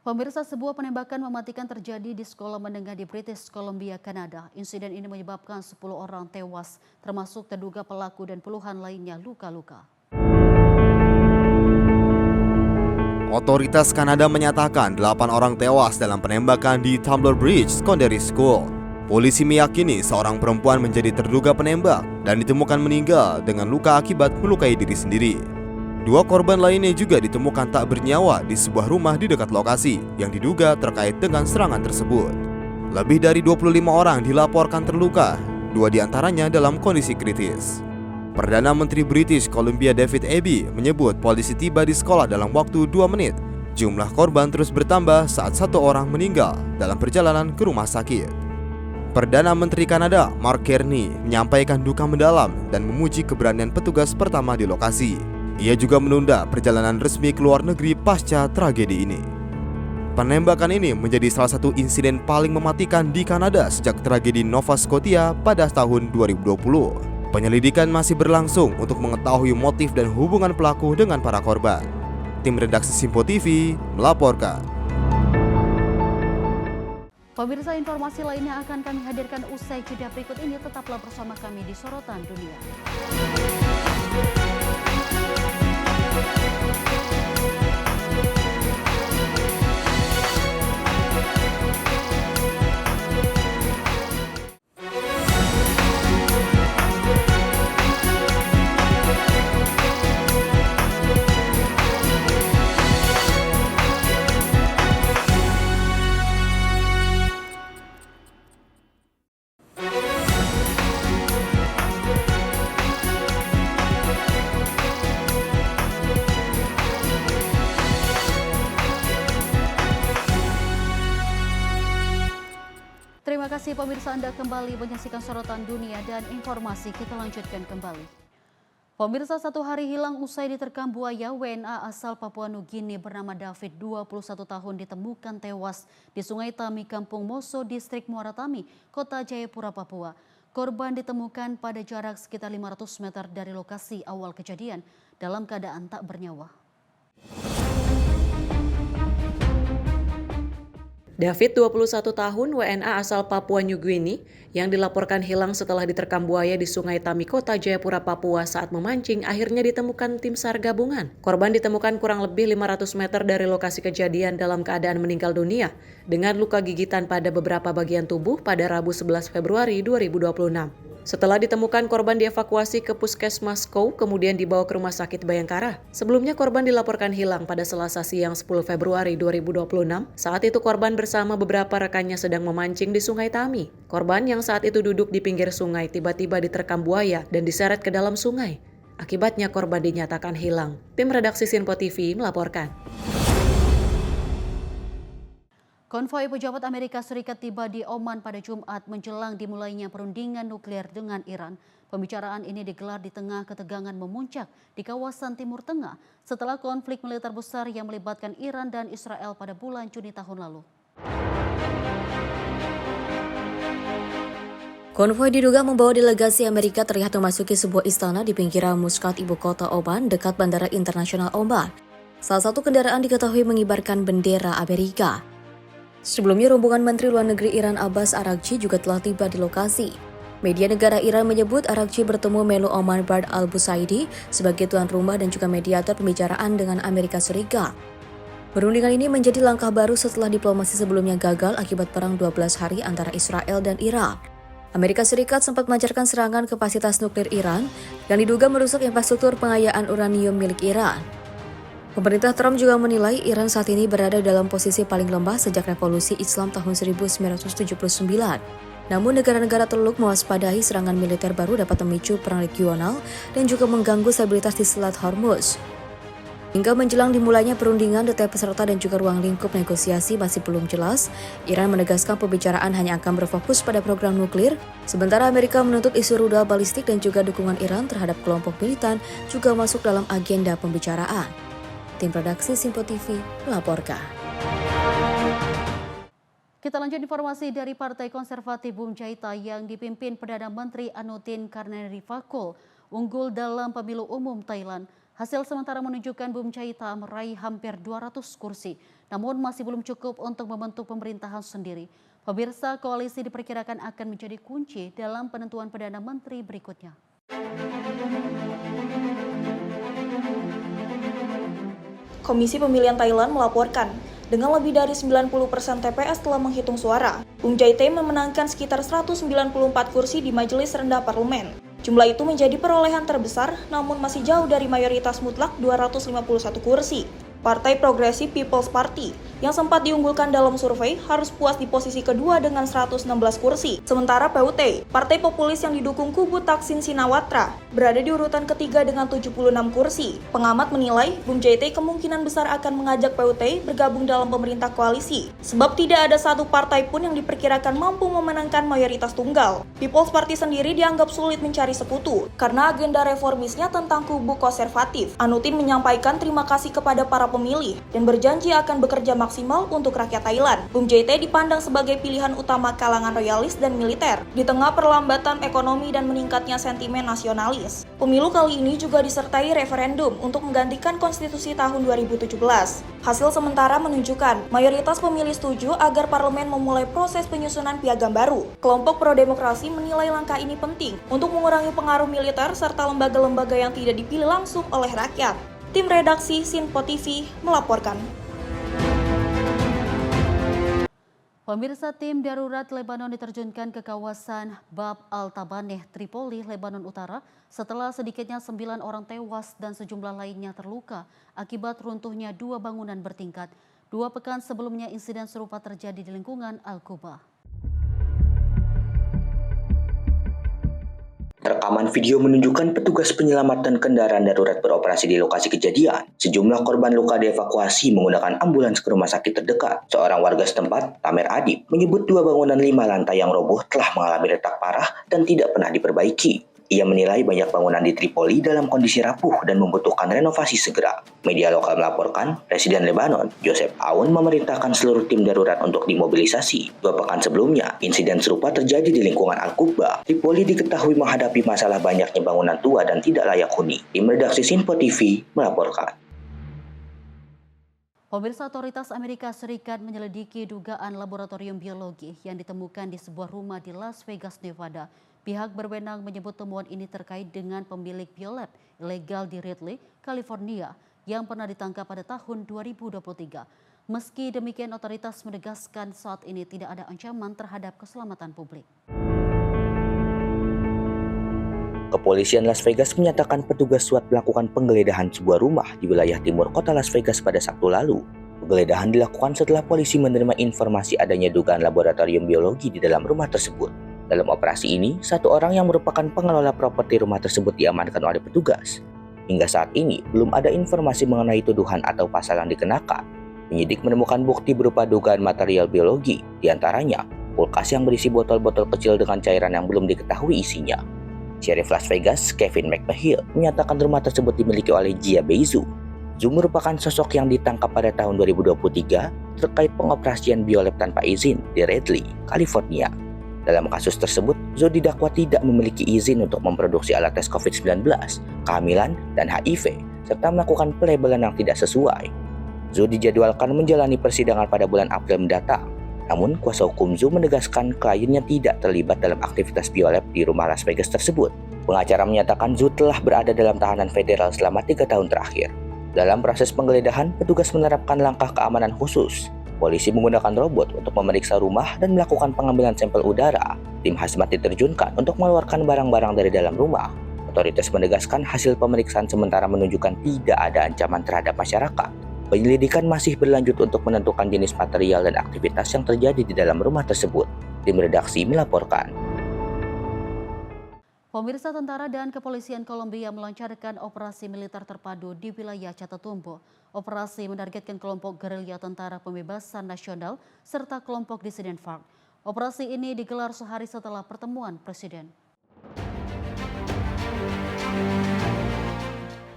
Pemirsa, sebuah penembakan mematikan terjadi di sekolah menengah di British Columbia, Kanada. Insiden ini menyebabkan 10 orang tewas, termasuk terduga pelaku dan puluhan lainnya luka-luka. Otoritas Kanada menyatakan 8 orang tewas dalam penembakan di Tumbler Bridge Secondary School. Polisi meyakini seorang perempuan menjadi terduga penembak dan ditemukan meninggal dengan luka akibat melukai diri sendiri. 2 korban lainnya juga ditemukan tak bernyawa di sebuah rumah di dekat lokasi yang diduga terkait dengan serangan tersebut. Lebih dari 25 orang dilaporkan terluka, 2 diantaranya dalam kondisi kritis. Perdana Menteri British Columbia David Eby menyebut polisi tiba di sekolah dalam waktu 2 menit. Jumlah korban terus bertambah saat 1 orang meninggal dalam perjalanan ke rumah sakit. Perdana Menteri Kanada Mark Carney menyampaikan duka mendalam dan memuji keberanian petugas pertama di lokasi. Ia juga menunda perjalanan resmi ke luar negeri pasca tragedi ini. Penembakan ini menjadi salah satu insiden paling mematikan di Kanada sejak tragedi Nova Scotia pada tahun 2020. Penyelidikan masih berlangsung untuk mengetahui motif dan hubungan pelaku dengan para korban. Tim redaksi Sinpo TV melaporkan. Pemirsa, informasi lainnya akan kami hadirkan usai jeda berikut ini. Tetaplah bersama kami di Sorotan Dunia. Terima kasih pemirsa, Anda kembali menyaksikan Sorotan Dunia dan informasi. Kita lanjutkan kembali. Pemirsa, satu hari hilang usai diterkam buaya, WNA asal Papua Nugini bernama David, 21 tahun, ditemukan tewas di Sungai Tami, Kampung Moso, Distrik Muara Tami, Kota Jayapura, Papua. Korban ditemukan pada jarak sekitar 500 meter dari lokasi awal kejadian dalam keadaan tak bernyawa. David, 21 tahun, WNA asal Papua New Guinea, yang dilaporkan hilang setelah diterkam buaya di Sungai Tami, Kota Jayapura, Papua saat memancing, akhirnya ditemukan tim SAR gabungan. Korban ditemukan kurang lebih 500 meter dari lokasi kejadian dalam keadaan meninggal dunia, dengan luka gigitan pada beberapa bagian tubuh pada Rabu 11 Februari 2026. Setelah ditemukan, korban dievakuasi ke Puskesmas Kou, kemudian dibawa ke Rumah Sakit Bayangkara. Sebelumnya korban dilaporkan hilang pada Selasa siang 10 Februari 2026. Saat itu korban bersama beberapa rekannya sedang memancing di Sungai Tami. Korban yang saat itu duduk di pinggir sungai tiba-tiba diterkam buaya dan diseret ke dalam sungai. Akibatnya korban dinyatakan hilang. Tim redaksi Sinpo TV melaporkan. Konvoi pejabat Amerika Serikat tiba di Oman pada Jumat menjelang dimulainya perundingan nuklir dengan Iran. Pembicaraan ini digelar di tengah ketegangan memuncak di kawasan Timur Tengah setelah konflik militer besar yang melibatkan Iran dan Israel pada bulan Juni tahun lalu. Konvoi diduga membawa delegasi Amerika terlihat memasuki sebuah istana di pinggiran Muscat, ibu kota Oman, dekat Bandara Internasional Oman. Salah satu kendaraan diketahui mengibarkan bendera Amerika. Sebelumnya, rombongan Menteri Luar Negeri Iran Abbas Araghchi juga telah tiba di lokasi. Media negara Iran menyebut Araghchi bertemu Menlu Oman Bard al-Busaidi sebagai tuan rumah dan juga mediator pembicaraan dengan Amerika Serikat. Perundingan ini menjadi langkah baru setelah diplomasi sebelumnya gagal akibat perang 12 hari antara Israel dan Irak. Amerika Serikat sempat melancarkan serangan ke fasilitas nuklir Iran yang diduga merusak infrastruktur pengayaan uranium milik Iran. Pemerintah Trump juga menilai Iran saat ini berada dalam posisi paling lemah sejak revolusi Islam tahun 1979. Namun negara-negara Teluk mewaspadai serangan militer baru dapat memicu perang regional dan juga mengganggu stabilitas di Selat Hormuz. Hingga menjelang dimulainya perundingan, detail peserta dan juga ruang lingkup negosiasi masih belum jelas. Iran menegaskan pembicaraan hanya akan berfokus pada program nuklir, sementara Amerika menuntut isu rudal balistik dan juga dukungan Iran terhadap kelompok militan juga masuk dalam agenda pembicaraan. Tim redaksi Sinpo TV melaporkan. Kita lanjut informasi dari Partai Konservatif Bum Jaita yang dipimpin Perdana Menteri Anutin Karnarivako unggul dalam pemilu umum Thailand. Hasil sementara menunjukkan Bum Jaita meraih hampir 200 kursi, namun masih belum cukup untuk membentuk pemerintahan sendiri. Pemirsa, koalisi diperkirakan akan menjadi kunci dalam penentuan Perdana Menteri berikutnya. Komisi Pemilihan Thailand melaporkan, dengan lebih dari 90% TPS telah menghitung suara, Bum Jaita memenangkan sekitar 194 kursi di Majelis Rendah Parlemen. Jumlah itu menjadi perolehan terbesar, namun masih jauh dari mayoritas mutlak 251 kursi. Partai Progressive People's Party yang sempat diunggulkan dalam survei harus puas di posisi kedua dengan 116 kursi. Sementara PUT, partai populis yang didukung kubu Thaksin Shinawatra, berada di urutan ketiga dengan 76 kursi. Pengamat menilai Bum Jaita kemungkinan besar akan mengajak PUT bergabung dalam pemerintah koalisi, sebab tidak ada satu partai pun yang diperkirakan mampu memenangkan mayoritas tunggal. People's Party sendiri dianggap sulit mencari sekutu karena agenda reformisnya tentang kubu konservatif. Anutin menyampaikan terima kasih kepada para pemilih dan berjanji akan bekerja maksimal untuk rakyat Thailand. Bum Jaita dipandang sebagai pilihan utama kalangan royalis dan militer di tengah perlambatan ekonomi dan meningkatnya sentimen nasionalis. Pemilu kali ini juga disertai referendum untuk menggantikan konstitusi tahun 2017. Hasil sementara menunjukkan mayoritas pemilih setuju agar parlemen memulai proses penyusunan piagam baru. Kelompok pro-demokrasi menilai langkah ini penting untuk mengurangi pengaruh militer serta lembaga-lembaga yang tidak dipilih langsung oleh rakyat. Tim redaksi Sinpo TV melaporkan. Pemirsa, tim darurat Lebanon diterjunkan ke kawasan Bab al-Tabaneh, Tripoli, Lebanon Utara setelah sedikitnya 9 orang tewas dan sejumlah lainnya terluka akibat runtuhnya 2 bangunan bertingkat. 2 pekan sebelumnya insiden serupa terjadi di lingkungan Al-Quba. Rekaman video menunjukkan petugas penyelamatan kendaraan darurat beroperasi di lokasi kejadian. Sejumlah korban luka dievakuasi menggunakan ambulans ke rumah sakit terdekat. Seorang warga setempat, Tamer Adib, menyebut 2 bangunan 5 lantai yang roboh telah mengalami retak parah dan tidak pernah diperbaiki. Ia menilai banyak bangunan di Tripoli dalam kondisi rapuh dan membutuhkan renovasi segera. Media lokal melaporkan, Presiden Lebanon, Joseph Aoun memerintahkan seluruh tim darurat untuk dimobilisasi. 2 pekan sebelumnya, insiden serupa terjadi di lingkungan Al-Qubba. Tripoli diketahui menghadapi masalah banyaknya bangunan tua dan tidak layak huni. Tim redaksi Sinpo TV melaporkan. Pemirsa, otoritas Amerika Serikat menyelidiki dugaan laboratorium biologi yang ditemukan di sebuah rumah di Las Vegas, Nevada. Pihak berwenang menyebut temuan ini terkait dengan pemilik biolab ilegal di Ridley, California yang pernah ditangkap pada tahun 2023. Meski demikian, otoritas menegaskan saat ini tidak ada ancaman terhadap keselamatan publik. Kepolisian Las Vegas menyatakan petugas SWAT melakukan penggeledahan sebuah rumah di wilayah timur kota Las Vegas pada Sabtu lalu. Penggeledahan dilakukan setelah polisi menerima informasi adanya dugaan laboratorium biologi di dalam rumah tersebut. Dalam operasi ini, 1 orang yang merupakan pengelola properti rumah tersebut diamankan oleh petugas. Hingga saat ini, belum ada informasi mengenai tuduhan atau pasal yang dikenakan. Penyidik menemukan bukti berupa dugaan material biologi, diantaranya kulkas yang berisi botol-botol kecil dengan cairan yang belum diketahui isinya. Sheriff Las Vegas, Kevin McMahill, menyatakan rumah tersebut dimiliki oleh Jia Beizu. Zhu merupakan sosok yang ditangkap pada tahun 2023 terkait pengoperasian biolab tanpa izin di Ridley, California. Dalam kasus tersebut, Zhu didakwa tidak memiliki izin untuk memproduksi alat tes COVID-19, kehamilan, dan HIV, serta melakukan pelabelan yang tidak sesuai. Zhu dijadwalkan menjalani persidangan pada bulan April mendatang. Namun, kuasa hukum Zhu menegaskan kliennya tidak terlibat dalam aktivitas biolab di rumah Las Vegas tersebut. Pengacara menyatakan Zhu telah berada dalam tahanan federal selama 3 tahun terakhir. Dalam proses penggeledahan, petugas menerapkan langkah keamanan khusus. Polisi menggunakan robot untuk memeriksa rumah dan melakukan pengambilan sampel udara. Tim hazmat diterjunkan untuk mengeluarkan barang-barang dari dalam rumah. Otoritas menegaskan hasil pemeriksaan sementara menunjukkan tidak ada ancaman terhadap masyarakat. Penyelidikan masih berlanjut untuk menentukan jenis material dan aktivitas yang terjadi di dalam rumah tersebut. Tim redaksi melaporkan. Pemirsa, tentara dan kepolisian Kolombia melancarkan operasi militer terpadu di wilayah Catatumbo. Operasi menargetkan kelompok gerilya Tentara Pembebasan Nasional serta kelompok disiden FARC. Operasi ini digelar sehari setelah pertemuan Presiden.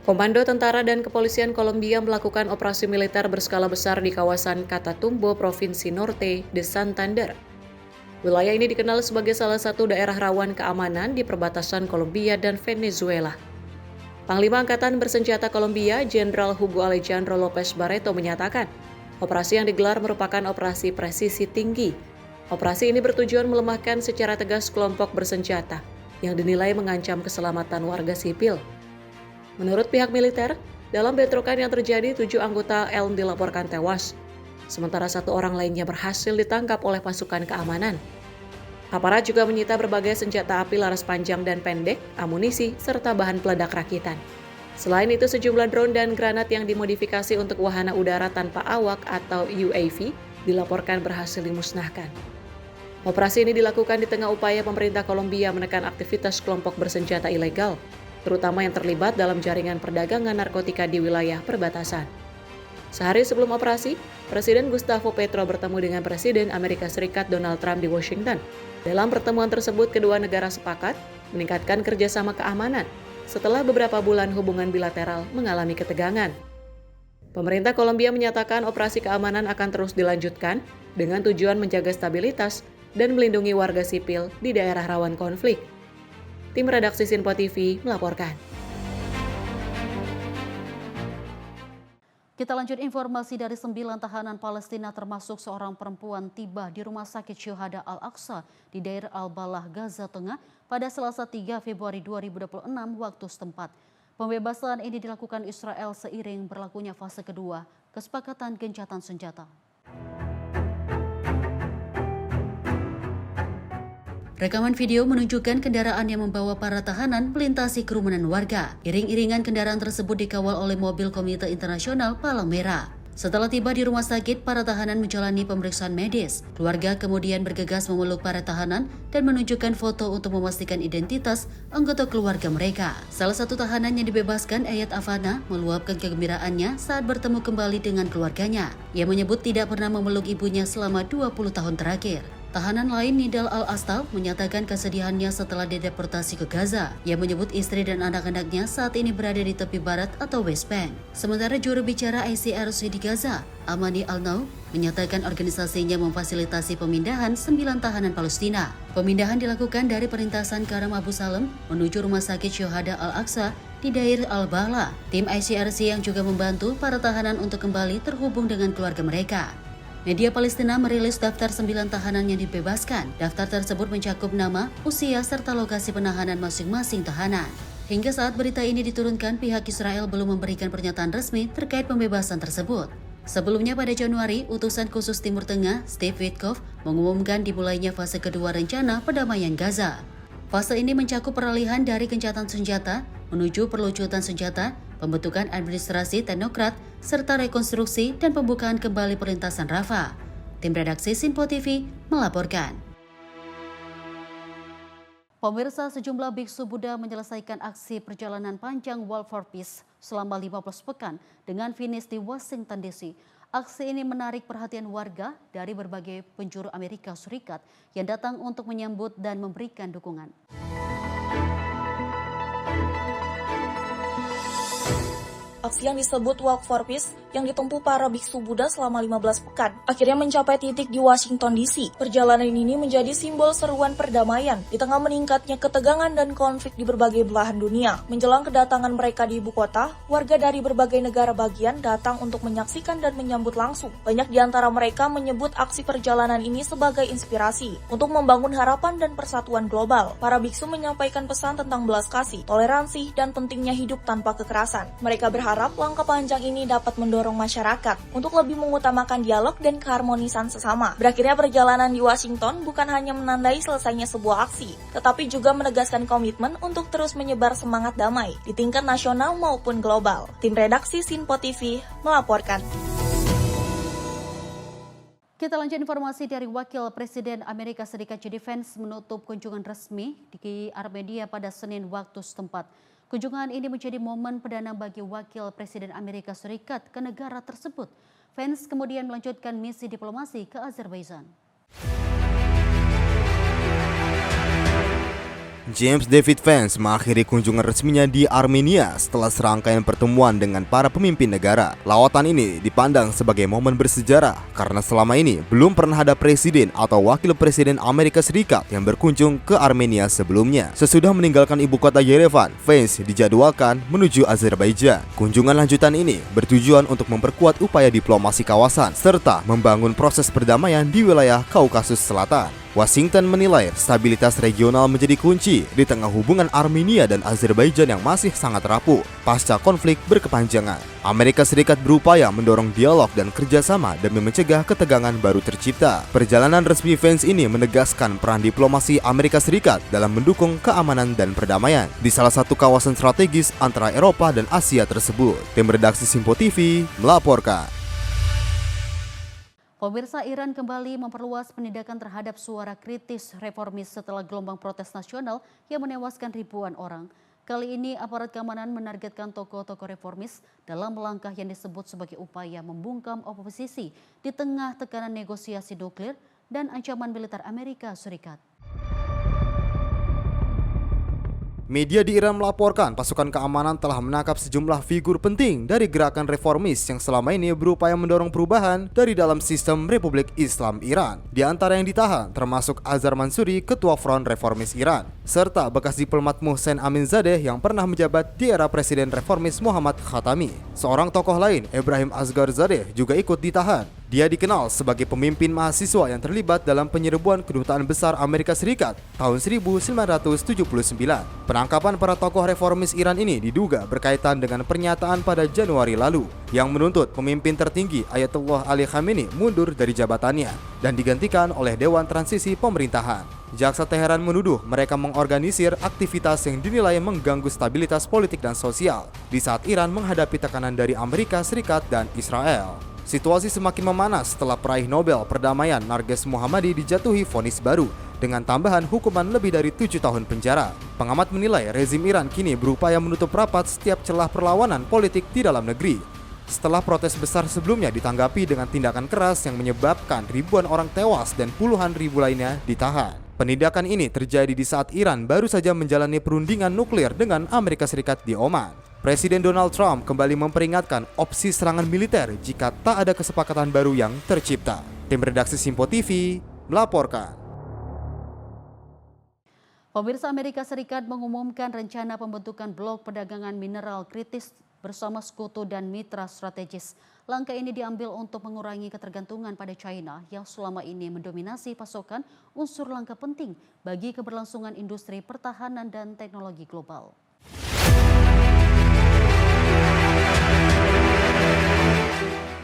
Komando Tentara dan Kepolisian Kolombia melakukan operasi militer berskala besar di kawasan Catatumbo, Provinsi Norte de Santander. Wilayah ini dikenal sebagai salah satu daerah rawan keamanan di perbatasan Kolombia dan Venezuela. Panglima Angkatan Bersenjata Kolombia, Jenderal Hugo Alejandro López Barreto menyatakan, operasi yang digelar merupakan operasi presisi tinggi. Operasi ini bertujuan melemahkan secara tegas kelompok bersenjata yang dinilai mengancam keselamatan warga sipil. Menurut pihak militer, dalam bentrokan yang terjadi 7 anggota ELN dilaporkan tewas, sementara 1 orang lainnya berhasil ditangkap oleh pasukan keamanan. Aparat juga menyita berbagai senjata api laras panjang dan pendek, amunisi, serta bahan peledak rakitan. Selain itu, sejumlah drone dan granat yang dimodifikasi untuk wahana udara tanpa awak atau UAV dilaporkan berhasil dimusnahkan. Operasi ini dilakukan di tengah upaya pemerintah Kolombia menekan aktivitas kelompok bersenjata ilegal, terutama yang terlibat dalam jaringan perdagangan narkotika di wilayah perbatasan. Sehari sebelum operasi, Presiden Gustavo Petro bertemu dengan Presiden Amerika Serikat Donald Trump di Washington. Dalam pertemuan tersebut, kedua negara sepakat meningkatkan kerjasama keamanan setelah beberapa bulan hubungan bilateral mengalami ketegangan. Pemerintah Kolombia menyatakan operasi keamanan akan terus dilanjutkan dengan tujuan menjaga stabilitas dan melindungi warga sipil di daerah rawan konflik. Tim redaksi Sinpo TV melaporkan. Kita lanjut informasi dari 9 tahanan Palestina termasuk seorang perempuan tiba di Rumah Sakit Syuhada Al-Aqsa di daerah Al-Balah, Gaza Tengah pada Selasa 3 Februari 2026 waktu setempat. Pembebasan ini dilakukan Israel seiring berlakunya fase kedua kesepakatan gencatan senjata. Rekaman video menunjukkan kendaraan yang membawa para tahanan melintasi kerumunan warga. Iring-iringan kendaraan tersebut dikawal oleh mobil Komite Internasional Palang Merah. Setelah tiba di rumah sakit, para tahanan menjalani pemeriksaan medis. Keluarga kemudian bergegas memeluk para tahanan dan menunjukkan foto untuk memastikan identitas anggota keluarga mereka. Salah satu tahanan yang dibebaskan, Ayat Afana, meluapkan kegembiraannya saat bertemu kembali dengan keluarganya. Ia menyebut tidak pernah memeluk ibunya selama 20 tahun terakhir. Tahanan lain Nidal Al-Astal menyatakan kesedihannya setelah dideportasi ke Gaza. Ia menyebut istri dan anak-anaknya saat ini berada di tepi barat atau West Bank. Sementara juru bicara ICRC di Gaza, Amani Al-Naw, menyatakan organisasinya memfasilitasi pemindahan 9 tahanan Palestina. Pemindahan dilakukan dari perintasan Karam Abu Salem menuju Rumah Sakit Syuhada Al-Aqsa di Dair Al-Bahla. Tim ICRC yang juga membantu para tahanan untuk kembali terhubung dengan keluarga mereka. Media Palestina merilis daftar 9 tahanan yang dibebaskan. Daftar tersebut mencakup nama, usia, serta lokasi penahanan masing-masing tahanan. Hingga saat berita ini diturunkan, pihak Israel belum memberikan pernyataan resmi terkait pembebasan tersebut. Sebelumnya pada Januari, utusan khusus Timur Tengah, Steve Witkoff, mengumumkan dimulainya fase kedua rencana perdamaian Gaza. Fase ini mencakup peralihan dari gencatan senjata menuju perlucutan senjata, pembentukan administrasi teknokrat, serta rekonstruksi dan pembukaan kembali perlintasan Rafah. Tim redaksi Sinpo TV melaporkan. Pemirsa, sejumlah biksu Buddha menyelesaikan aksi perjalanan panjang Walk for Peace selama 15 pekan dengan finish di Washington DC. Aksi ini menarik perhatian warga dari berbagai penjuru Amerika Serikat yang datang untuk menyambut dan memberikan dukungan. Aksi yang disebut Walk for Peace yang ditempuh para biksu Buddha selama 15 pekan akhirnya mencapai titik di Washington DC. Perjalanan ini menjadi simbol seruan perdamaian di tengah meningkatnya ketegangan dan konflik di berbagai belahan dunia. Menjelang kedatangan mereka di ibu kota, warga dari berbagai negara bagian datang untuk menyaksikan dan menyambut langsung. Banyak di antara mereka menyebut aksi perjalanan ini sebagai inspirasi untuk membangun harapan dan persatuan global. Para biksu menyampaikan pesan tentang belas kasih, toleransi, dan pentingnya hidup tanpa kekerasan. Mereka berharap langkah panjang ini dapat mendorong masyarakat untuk lebih mengutamakan dialog dan keharmonisan sesama. Berakhirnya perjalanan di Washington bukan hanya menandai selesainya sebuah aksi, tetapi juga menegaskan komitmen untuk terus menyebar semangat damai di tingkat nasional maupun global. Tim redaksi Sinpo TV melaporkan. Kita lanjut informasi dari Wakil Presiden Amerika Serikat J.D. Vance menutup kunjungan resmi di Armenia pada Senin waktu setempat. Kunjungan ini menjadi momen perdana bagi Wakil Presiden Amerika Serikat ke negara tersebut. Vance kemudian melanjutkan misi diplomasi ke Azerbaijan. James David Vance mengakhiri kunjungan resminya di Armenia setelah serangkaian pertemuan dengan para pemimpin negara. Lawatan ini dipandang sebagai momen bersejarah karena selama ini belum pernah ada presiden atau wakil presiden Amerika Serikat yang berkunjung ke Armenia sebelumnya. Sesudah meninggalkan ibu kota Yerevan, Vance dijadwalkan menuju Azerbaijan. Kunjungan lanjutan ini bertujuan untuk memperkuat upaya diplomasi kawasan serta membangun proses perdamaian di wilayah Kaukasus Selatan. Washington menilai stabilitas regional menjadi kunci di tengah hubungan Armenia dan Azerbaijan yang masih sangat rapuh pasca konflik berkepanjangan. Amerika Serikat berupaya mendorong dialog dan kerjasama demi mencegah ketegangan baru tercipta. Perjalanan resmi Vance ini menegaskan peran diplomasi Amerika Serikat dalam mendukung keamanan dan perdamaian di salah satu kawasan strategis antara Eropa dan Asia tersebut. Tim redaksi Sinpo TV melaporkan. Pemirsa, Iran kembali memperluas penindakan terhadap suara kritis reformis setelah gelombang protes nasional yang menewaskan ribuan orang. Kali ini aparat keamanan menargetkan tokoh-tokoh reformis dalam langkah yang disebut sebagai upaya membungkam oposisi di tengah tekanan negosiasi nuklir dan ancaman militer Amerika Serikat. Media di Iran melaporkan pasukan keamanan telah menangkap sejumlah figur penting dari gerakan reformis yang selama ini berupaya mendorong perubahan dari dalam sistem Republik Islam Iran. Di antara yang ditahan termasuk Azhar Mansuri, Ketua Front Reformis Iran, serta bekas diplomat Mohsen Aminzadeh yang pernah menjabat di era Presiden Reformis Muhammad Khatami. Seorang tokoh lain, Ebrahim Asgharzadeh, juga ikut ditahan. Dia dikenal sebagai pemimpin mahasiswa yang terlibat dalam penyerbuan Kedutaan Besar Amerika Serikat tahun 1979. Penangkapan para tokoh reformis Iran ini diduga berkaitan dengan pernyataan pada Januari lalu yang menuntut pemimpin tertinggi Ayatollah Ali Khamenei mundur dari jabatannya dan digantikan oleh Dewan Transisi Pemerintahan. Jaksa Teheran menuduh mereka mengorganisir aktivitas yang dinilai mengganggu stabilitas politik dan sosial di saat Iran menghadapi tekanan dari Amerika Serikat dan Israel. Situasi semakin memanas setelah peraih Nobel Perdamaian Narges Mohammadi dijatuhi vonis baru dengan tambahan hukuman lebih dari 7 tahun penjara. Pengamat menilai rezim Iran kini berupaya menutup rapat setiap celah perlawanan politik di dalam negeri. setelah protes besar sebelumnya ditanggapi dengan tindakan keras yang menyebabkan ribuan orang tewas dan puluhan ribu lainnya ditahan. Penindakan ini terjadi di saat Iran baru saja menjalani perundingan nuklir dengan Amerika Serikat di Oman. Presiden Donald Trump kembali memperingatkan opsi serangan militer jika tak ada kesepakatan baru yang tercipta. Tim redaksi Simpo TV melaporkan. Pemirsa, Amerika Serikat mengumumkan rencana pembentukan blok perdagangan mineral kritis bersama sekutu dan mitra strategis. Langkah ini diambil untuk mengurangi ketergantungan pada China yang selama ini mendominasi pasokan unsur langka penting bagi keberlangsungan industri pertahanan dan teknologi global.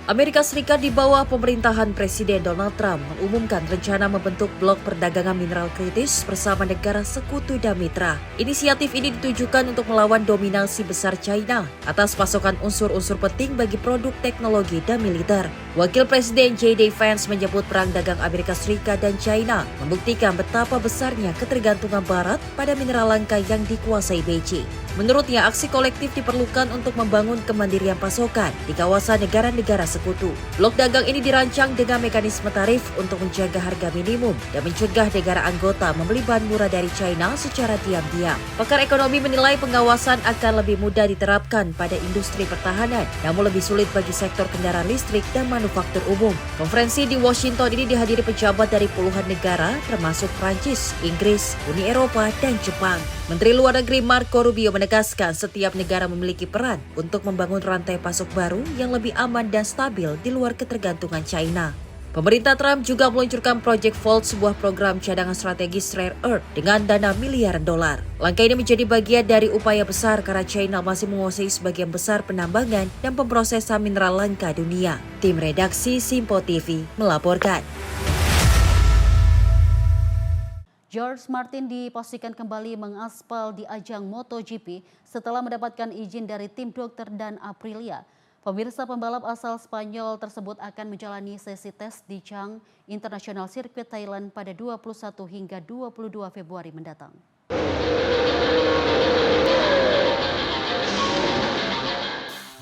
Amerika Serikat di bawah pemerintahan Presiden Donald Trump mengumumkan rencana membentuk blok perdagangan mineral kritis bersama negara sekutu dan mitra. Inisiatif ini ditujukan untuk melawan dominasi besar China atas pasokan unsur-unsur penting bagi produk teknologi dan militer. Wakil Presiden J.D. Vance menyebut perang dagang Amerika Serikat dan China membuktikan betapa besarnya ketergantungan Barat pada mineral langka yang dikuasai Beijing. Menurutnya, aksi kolektif diperlukan untuk membangun kemandirian pasokan di kawasan negara-negara sekutu. Blok dagang ini dirancang dengan mekanisme tarif untuk menjaga harga minimum dan mencegah negara anggota membeli bahan murah dari China secara diam-diam. Pakar ekonomi menilai pengawasan akan lebih mudah diterapkan pada industri pertahanan, namun lebih sulit bagi sektor kendaraan listrik dan manufaktur umum. Konferensi di Washington ini dihadiri pejabat dari puluhan negara, termasuk Prancis, Inggris, Uni Eropa, dan Jepang. Menteri Luar Negeri Marco Rubio menegaskan setiap negara memiliki peran untuk membangun rantai pasok baru yang lebih aman dan stabil di luar ketergantungan China. Pemerintah Trump juga meluncurkan Project Vault, sebuah program cadangan strategis rare earth dengan dana miliaran dolar. Langkah ini menjadi bagian dari upaya besar karena China masih menguasai sebagian besar penambangan dan pemrosesan mineral langka dunia. Tim redaksi Simpo TV melaporkan. George Martin dipastikan kembali mengaspal di ajang MotoGP setelah mendapatkan izin dari tim dokter dan Aprilia. Pemirsa, pembalap asal Spanyol tersebut akan menjalani sesi tes di Chang International Circuit Thailand pada 21 hingga 22 Februari mendatang.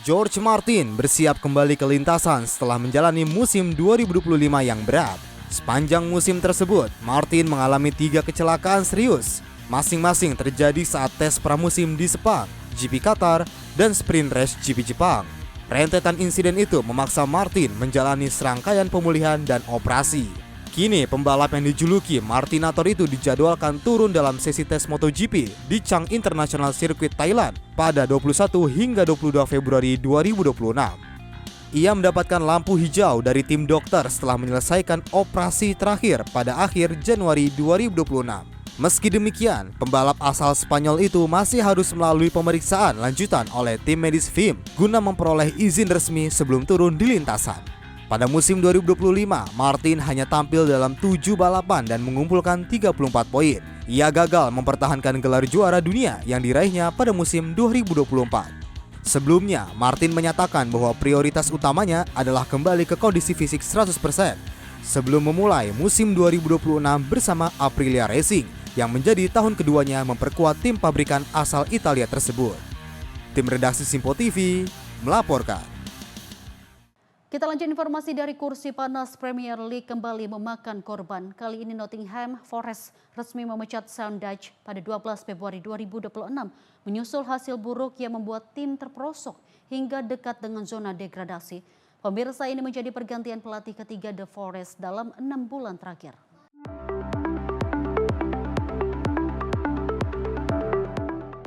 George Martin bersiap kembali ke lintasan setelah menjalani musim 2025 yang berat. Sepanjang musim tersebut, Martin mengalami 3 kecelakaan serius. Masing-masing terjadi saat tes pramusim di Sepang, GP Qatar, dan sprint race GP Jepang. Rentetan insiden itu memaksa Martin menjalani serangkaian pemulihan dan operasi. Kini, pembalap yang dijuluki Martinator itu dijadwalkan turun dalam sesi tes MotoGP di Chang International Circuit Thailand pada 21 hingga 22 Februari 2026. Ia mendapatkan lampu hijau dari tim dokter setelah menyelesaikan operasi terakhir pada akhir Januari 2026. Meski demikian, pembalap asal Spanyol itu masih harus melalui pemeriksaan lanjutan oleh tim medis FIM guna memperoleh izin resmi sebelum turun di lintasan. Pada musim 2025, Martin hanya tampil dalam 7 balapan dan mengumpulkan 34 poin. Ia gagal mempertahankan gelar juara dunia yang diraihnya pada musim 2024. Sebelumnya, Martin menyatakan bahwa prioritas utamanya adalah kembali ke kondisi fisik 100% sebelum memulai musim 2026 bersama Aprilia Racing yang menjadi tahun keduanya memperkuat tim pabrikan asal Italia tersebut. Tim redaksi Simpo TV melaporkan. Kita lanjut informasi dari kursi panas Premier League kembali memakan korban. Kali ini Nottingham Forest resmi memecat Sean Dyche pada 12 Februari 2026 menyusul hasil buruk yang membuat tim terperosok hingga dekat dengan zona degradasi. Pemirsa, ini menjadi pergantian pelatih ketiga The Forest dalam 6 bulan terakhir.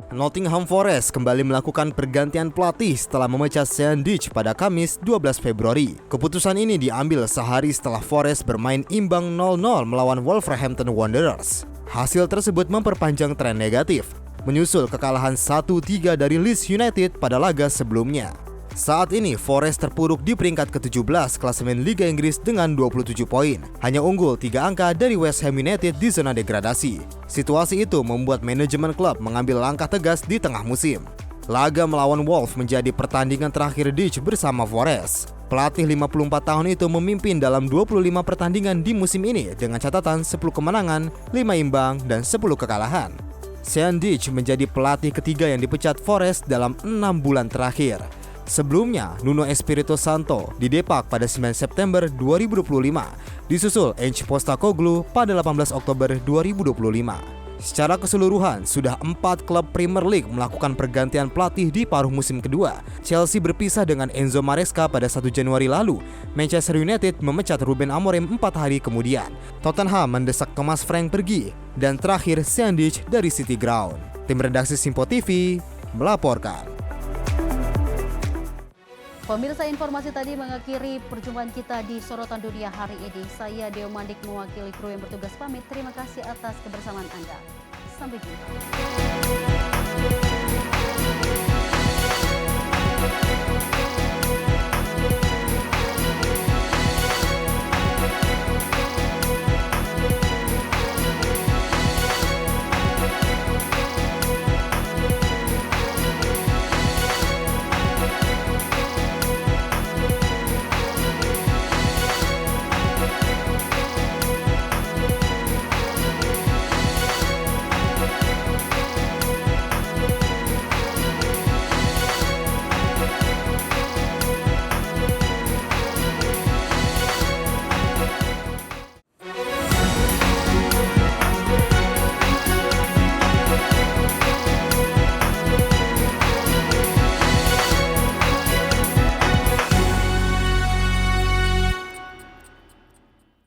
Nottingham Forest kembali melakukan pergantian pelatih setelah memecat Sean Dyche pada Kamis 12 Februari. Keputusan ini diambil sehari setelah Forest bermain imbang 0-0 melawan Wolverhampton Wanderers. Hasil tersebut memperpanjang tren negatif, menyusul kekalahan 1-3 dari Leeds United pada laga sebelumnya. Saat ini Forest terpuruk di peringkat ke-17 klasemen Liga Inggris dengan 27 poin, hanya unggul 3 angka dari West Ham United di zona degradasi. Situasi itu membuat manajemen klub mengambil langkah tegas di tengah musim. Laga melawan Wolves menjadi pertandingan terakhir Dyche bersama Forest. Pelatih 54 tahun itu memimpin dalam 25 pertandingan di musim ini dengan catatan 10 kemenangan, 5 imbang, dan 10 kekalahan. Sean Dyche menjadi pelatih ketiga yang dipecat Forest dalam 6 bulan terakhir. Sebelumnya, Nuno Espirito Santo didepak pada 9 September 2025, disusul Ange Postecoglou pada 18 Oktober 2025. Secara keseluruhan, sudah 4 klub Premier League melakukan pergantian pelatih di paruh musim kedua. Chelsea berpisah dengan Enzo Maresca pada 1 Januari lalu. Manchester United memecat Ruben Amorim 4 hari kemudian. Tottenham mendesak Thomas Frank pergi. Dan terakhir, Sandwich dari City Ground. Tim redaksi Simpo TV melaporkan. Pemirsa, informasi tadi mengakhiri perjumpaan kita di Sorotan Dunia hari ini. Saya Deo Mandik mewakili kru yang bertugas pamit. Terima kasih atas kebersamaan Anda. Sampai jumpa.